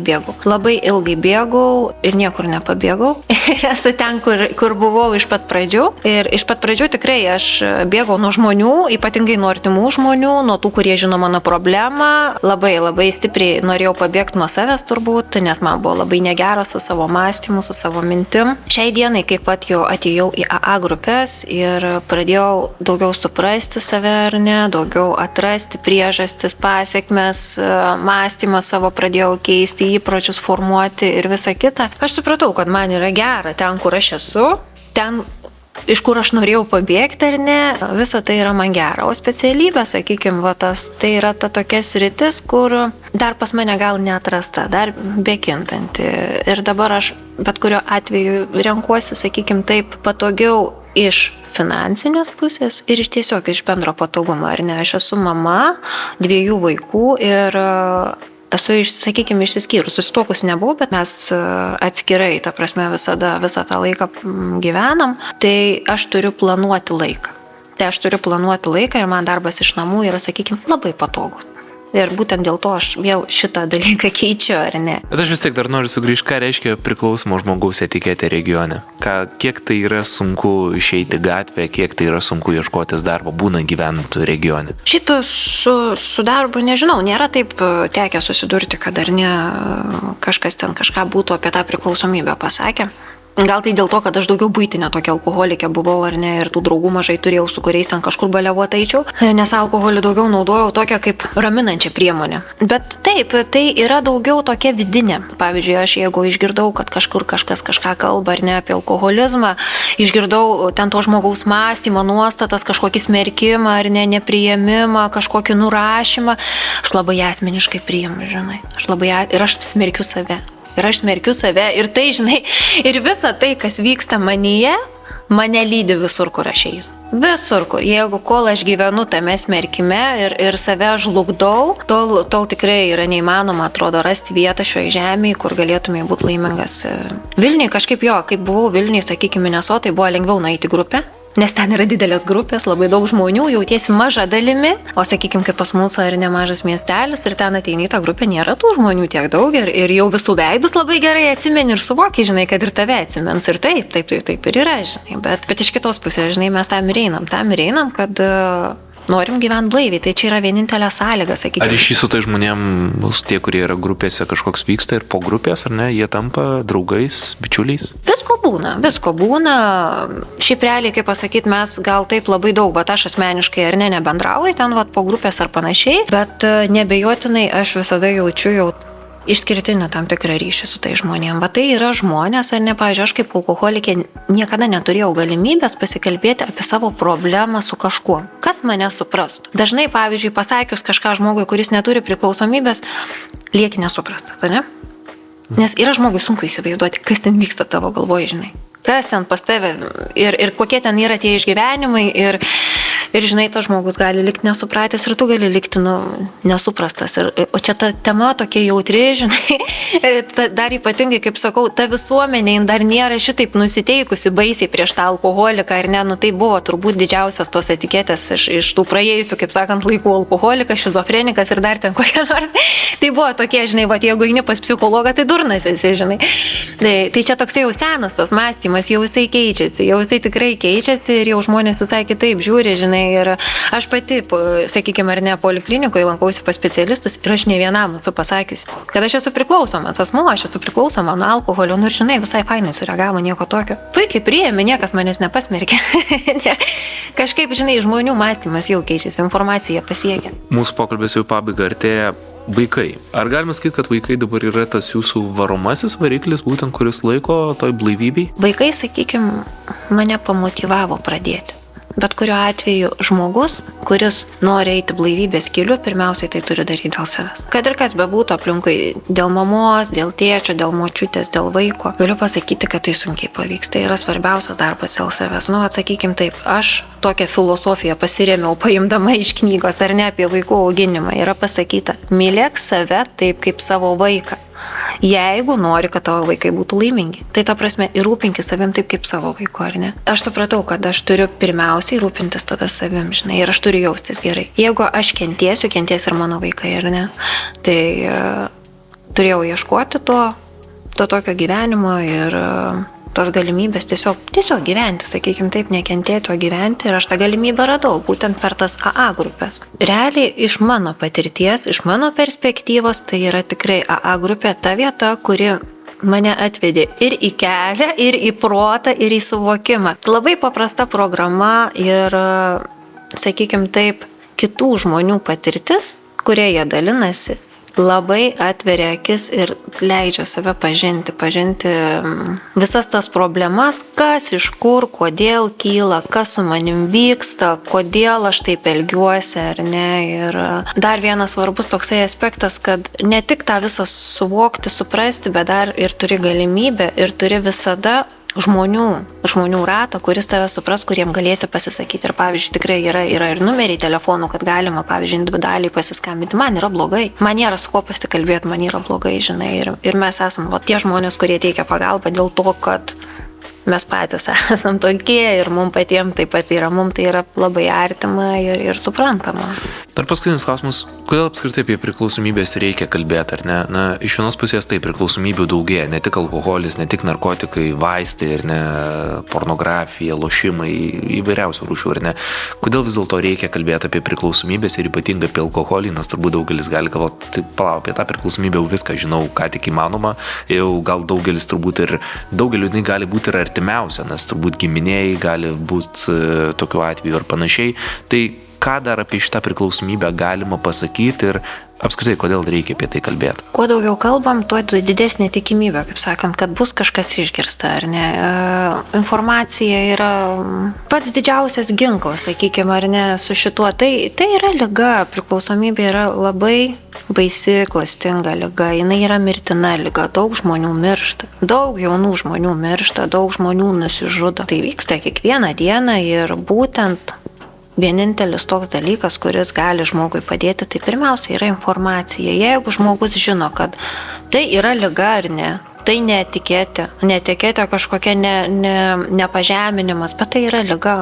Speaker 3: bėgau ir niekur nepabėgau. Ir esu ten, kur buvau iš pat pradžių. Ir iš pat pradžių tikrai aš bėgau nuo žmonių, ypatingai nuo artimų žmonių, nuo tų, kurie žino mano problemą. Labai stipriai norėjau pabėgti nuo savęs turbūt, nes man buvo labai negera su savo mąstymu, su savo mintim. Šiai dienai kaip pat jau atėjau į AA grupės ir pradėjau daugiau suprasti save ar ne, daugiau atrasti priežastis, pasiekmes, mąstymą savo pradėjau keisti, įpročius formuoti ir visa kita. Aš supratau, kad man yra gera ten, kur aš esu, ten, iš kur aš norėjau pabėgti ar ne, visa tai yra man gera. O specialybė, sakykime, tai yra ta tokia sritis, kur dar pas mane gal neatrasta, dar bekintanti. Ir dabar aš bet kurio atveju renkuosi, sakykime, taip patogiau iš finansinės pusės ir tiesiog iš bendro patogumo, ar ne. Aš esu mama 2 vaikų ir esu, sakykime, išsiskyrus, susituokus nebuvau, bet mes atskirai, ta prasme, visą tą laiką gyvenam, tai aš turiu planuoti laiką. Ir man darbas iš namų yra, sakykime, labai patogus. Ir būtent dėl to aš vėl šitą dalyką keičiu, ar ne?
Speaker 4: Bet aš vis tiek dar noriu sugrįžti, ką reiškia priklausomo žmogaus etiketė regione. Kiek tai yra sunku išeiti gatvę, kiek tai yra sunku ieškotis darbo, būnant gyvenant regione.
Speaker 3: Šiaip su darbu, nežinau, nėra taip tekę susidurti, kad ar ne kažkas ten kažką būtų apie tą priklausomybę pasakė. Gal tai dėl to, kad aš daugiau buitinė tokia alkoholikė buvau, ar ne, ir tų draugų mažai turėjau, su kuriais ten kažkur baliavot eičiau, nes alkoholį daugiau naudojau tokią kaip raminančią priemonę. Bet taip, tai yra daugiau tokia vidinė. Pavyzdžiui, aš jeigu išgirdau, kad kažkur kažkas kažką kalba, ar ne, apie alkoholizmą, išgirdau ten to žmogaus mąstymą, nuostatas, kažkokį smerkimą, ar ne, nepriėmimą, kažkokį nurašymą, aš labai asmeniškai priimu, žinai. Ir aš smerkiu save. Ir tai, žinai, ir visa tai, kas vyksta manyje, mane lydi visur, kur aš einu. Visur, kur. Jeigu kol aš gyvenu tame smerkime ir save žlugdau, tol tikrai yra neįmanoma, atrodo, rasti vietą šioje žemėje, kur galėtumai būti laimingas. Vilniui kažkaip kaip buvau Vilniui, sakykime, Minesotai, buvo lengviau nueiti grupę. Nes ten yra didelės grupės, labai daug žmonių, jautiesi maža dalimi, o sakykime, kaip pas mūsų ar nemažas miestelis ir ten ateini į tą grupę, nėra tų žmonių tiek daug ir jau visų veidus labai gerai atsimeni ir suvoki, žinai, kad ir tave atsimens ir taip ir yra, žinai, bet iš kitos pusės, žinai, mes tam ir einam, kad norim gyventi blaiviai, tai čia yra vienintelė sąlyga, sakykime. Ar
Speaker 4: ryšys su tai žmonėms, tie, kurie yra grupėse, kažkoks vyksta ir po grupės, ar ne, jie tampa draugais, bičiuliais?
Speaker 3: Visko būna. Šiaip realiai, kaip pasakyti, mes gal taip labai daug, bet aš asmeniškai ar nebendrauju ten po grupės ar panašiai, bet nebejotinai aš visada jaučiu jau išskirtinį tam tikrą ryšį su tai žmonėm. Va tai yra žmonės, ar ne, pavyzdžiui, aš kaip alkoholikė niekada neturėjau galimybės pasikalbėti apie savo problemą su kažkuo, kas mane suprastų. Dažnai, pavyzdžiui, pasakius kažką žmogui, kuris neturi priklausomybės, lieki nesuprastas, ar ne? Nes yra žmogui sunku įsivaizduoti, kas ten vyksta tavo galvoje, žinai. Kas ten pas tave ir kokie ten yra tie išgyvenimai Ir žinai, tas žmogus gali likti nesupratęs ir tu gali likti nesuprastas. O čia ta tema tokia jautri, žinai, dar ypatingai, kaip sakau, ta visuomenė dar nėra šitaip nusiteikusi baisiai prieš tą alkoholiką, ar ne, tai buvo turbūt didžiausias tos etiketės iš tų praėjusių, kaip sakant, laikų alkoholikas, šizofrenikas ir dar ten kokia nors. Tai buvo tokie, žinai, jeigu eini pas psichologą, tai durnas esi, žinai. Tai čia toks jau senas tas mąstymas, jau jisai keičiasi, jau jisai tikrai keičiasi ir jau žmonės visai kitaip žiūri, žinai, ir aš pati, sakykime, ar ne, poliklinikoje lankausi pas specialistus ir aš ne vienam esu pasakiusi, kad aš esu priklausomas asmuo, aš esu priklausoma nuo alkoholio, ir žinai, visai fainai sureagavo, nieko tokio. Puikiai priėmė, niekas manęs nepasmerkė. Kažkaip, žinai, žmonių mąstymas jau keičiasi, informacija pasiekia.
Speaker 4: Mūsų pokalbės jau pabaiga artėja. Vaikai. Ar galima sakyti, kad vaikai dabar yra tas jūsų varomasis variklis, būtent kuris laiko toj blaivybei?
Speaker 3: Vaikai, sakykime, mane pamotyvavo pradėti. Bet kuriuo atveju žmogus, kuris nori eiti blaivybės keliu, pirmiausiai tai turi daryti dėl savęs. Kad ir kas bebūtų aplinkui, dėl mamos, dėl tėčio, dėl močiutės, dėl vaiko, galiu pasakyti, kad tai sunkiai pavyks. Tai yra svarbiausias darbas dėl savęs. Atsakykim taip, aš tokią filosofiją pasirėmiau paimdama iš knygos, ar ne, apie vaikų auginimą. Yra pasakyta, mylėk save taip kaip savo vaiką. Jeigu nori, kad tavo vaikai būtų laimingi, tai ta prasme ir rūpinkis savim taip kaip savo vaiku, ar ne? Aš supratau, kad aš turiu pirmiausiai rūpintis tada savim, žinai, ir aš turiu jaustis gerai. Jeigu aš kentės ir mano vaikai, ar ne? Tai turėjau ieškoti to tokio gyvenimo ir tos galimybės tiesiog gyventi, sakykime taip, nekentėti, o gyventi. Ir aš tą galimybę radau būtent per tas AA grupės. Realiai iš mano patirties, iš mano perspektyvos, tai yra tikrai AA grupė ta vieta, kuri mane atvedė ir į kelią, ir į protą, ir į suvokimą. Labai paprasta programa ir, sakykime taip, kitų žmonių patirtis, kurie jie dalinasi, labai atveria akis ir leidžia save pažinti visas tas problemas, kas iš kur, kodėl kyla, kas su manim vyksta, kodėl aš taip elgiuosi ar ne. Ir dar vienas svarbus toksai aspektas, kad ne tik tą visą suvokti, suprasti, bet dar ir turi galimybę ir turi visada žmonių ratą, kuris tave supras, kuriem galėsi pasisakyti. Ir pavyzdžiui, tikrai yra ir numeriai telefonų, kad galima, pavyzdžiui, individualiai pasiskambinti. Man yra blogai. Man nėra su kuo pasikalbėti, man yra blogai, žinai. Ir mes esam tie žmonės, kurie teikia pagalbą dėl to, kad mes patys esam tokie ir mums patiems taip pat yra, mums tai yra labai artima ir suprantama.
Speaker 4: Dar paskutinis klausimas, kodėl apskritai apie priklausomybės reikia kalbėti, ar ne? Na, iš vienos pusės tai priklausomybių daugėja, ne tik alkoholis, ne tik narkotikai, vaistai, ar ne, pornografija, lošimai, įvairiausių rūšių, ar ne? Kodėl vis dėlto reikia kalbėti apie priklausomybės ir ypatingai apie alkoholį, nes turbūt daugelis gali galvoti, tai palauk, apie tą priklausomybę jau viską žinau, ką tik įmanoma, jau gal daugelis turbūt ir daugeliu jinai gali būti ir artimiausia, nes turbūt giminėjai gali būti tokiu atveju ar panašiai. Tai ką dar apie šitą priklausomybę galima pasakyti ir apskritai, kodėl reikia apie tai kalbėti?
Speaker 3: Kuo daugiau kalbam, tuo didesnė tikimybė, kaip sakant, kad bus kažkas išgirsta, ar ne. Informacija yra pats didžiausias ginklas, sakykime, ar ne, su šituo. Tai yra liga, priklausomybė yra labai baisi, klastinga liga, jinai yra mirtina liga, daug žmonių miršta, daug jaunų žmonių miršta, daug žmonių nusižudo. Tai vyksta kiekvieną dieną ir būtent vienintelis toks dalykas, kuris gali žmogui padėti, tai pirmiausia yra informacija. Jeigu žmogus žino, kad tai yra liga ar ne, tai netikėtė kažkokia nepažeminimas, bet tai yra liga,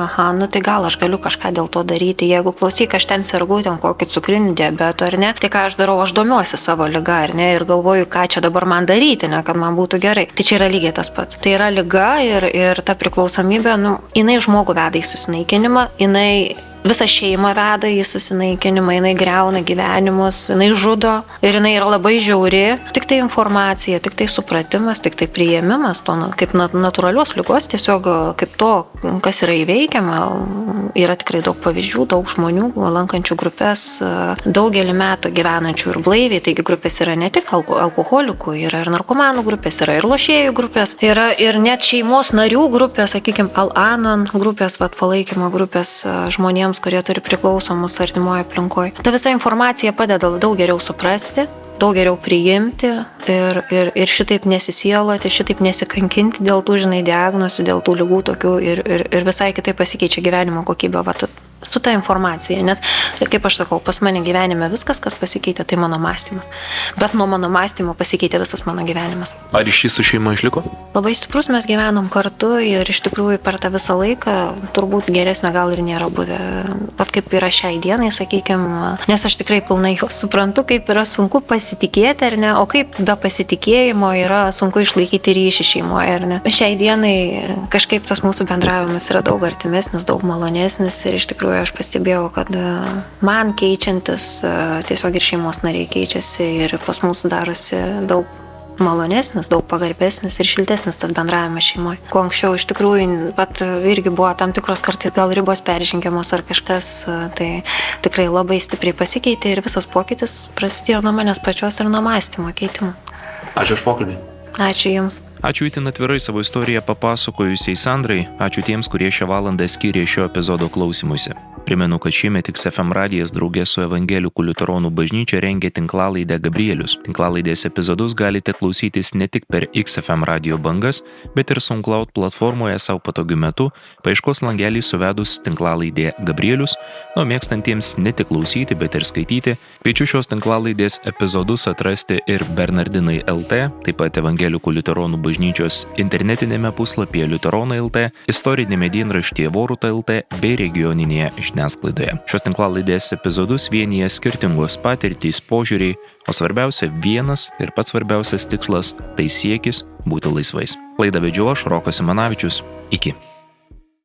Speaker 3: tai gal aš galiu kažką dėl to daryti. Jeigu klausyk, aš ten sergu, ten kokį cukrinį diabetų ar ne, tai ką aš darau, aš domiuosi savo liga ar ne ir galvoju, ką čia dabar man daryti, ne, kad man būtų gerai. Tai čia yra lygiai tas pats. Tai yra liga ir ta priklausomybė, jinai žmogų veda į susinaikinimą, jinai visą šeimą veda į susinaikinimą, jinai griauna gyvenimus, jinai žudo ir jinai yra labai žiauri. Tik tai informacija, tik tai supratimas, tik tai priėmimas to kaip natūralios ligos, tiesiog kaip to, kas yra įveikiama. Yra tikrai daug pavyzdžių, daug žmonių lankančių grupės, daugelį metų gyvenančių ir blaiviai, taigi grupės yra ne tik alkoholikų, yra ir narkomanų grupės, yra ir lošėjų grupės, yra ir net šeimos narių grupės, sakykime, Al-Anon grupės, palaikymo grupės žmonėms, kurie turi priklausomus artimoje aplinkoje. Ta visa informacija padeda daug geriau suprasti, daug geriau priimti ir šitaip nesisieloti, šitaip nesikankinti dėl tų, diagnozių, dėl tų ligų tokių ir visai kitaip pasikeičia gyvenimo kokybė. su ta informacija, nes, kaip aš sakau, pas mane gyvenime viskas, kas pasikeitė, tai mano mąstymas. Bet nuo mano mąstymo pasikeitė visas mano gyvenimas.
Speaker 4: Ar ryšys su šeima išliko?
Speaker 3: Labai stiprus, mes gyvenom kartu ir iš tikrųjų per tą visą laiką turbūt geresnio gal ir nėra buvę. Pat kaip yra šiai dienai, sakykime, nes aš tikrai pilnai suprantu, kaip yra sunku pasitikėti, ar ne, o kaip be pasitikėjimo yra sunku išlaikyti ryšį šeimoje, ar ne. Šiai dienai kažkaip tas mūsų bendravimas yra daug artimesnis, daug malonesnis ir iš tikrųjų aš pastebėjau, kad man keičiantis tiesiog ir šeimos nariai keičiasi ir pas mūsų darosi daug malonesnis, daug pagarbesnis ir šiltesnis tas bendravimas šeimoje. Kuo anksčiau iš tikrųjų pat irgi buvo tam tikros kartais gal ribos peržengiamos ar kažkas, tai tikrai labai stipriai pasikeitė ir visas pokytis prasidėjo nuo manęs pačios ir nuo mąstymo keitimo.
Speaker 4: Ačiū už pokalbį.
Speaker 3: Ačiū Jums.
Speaker 2: Ačiū itin atvirai savo istoriją papasakojusiai Sandrai, ačiū tiems, kurie šią valandą skyrė šio epizodo klausymuisi. Primenu, kad šiemet XFM radijas draugė su Evangelikų liuteronų bažnyčia rengia tinklalaidę Gabrielius. Tinklalaidės epizodus galite klausytis ne tik per XFM radijo bangas, bet ir SoundCloud platformoje savo patogiu metu, paieškos langelį suvedus tinklalaidė Gabrielius, nuo mėgstantiems ne tik klausyti, bet ir skaityti. Kviečiu šios tinklalaidės epizodus atrasti ir Bernardinai LT, taip pat Evangelikų liuteronų bažnyčios internetinėme puslapyje Liuteronai LT, istorinėme dienraštyje Voruta LT bei regioninėje žiniasklaidoje. Šios tinklalaidės epizodus vienyje skirtingos patirtys, požiūriai, o svarbiausia vienas ir pats svarbiausias tikslas - tai siekis būti laisvais. Laidą vedžiau aš, Rokas Simanavičius. Iki.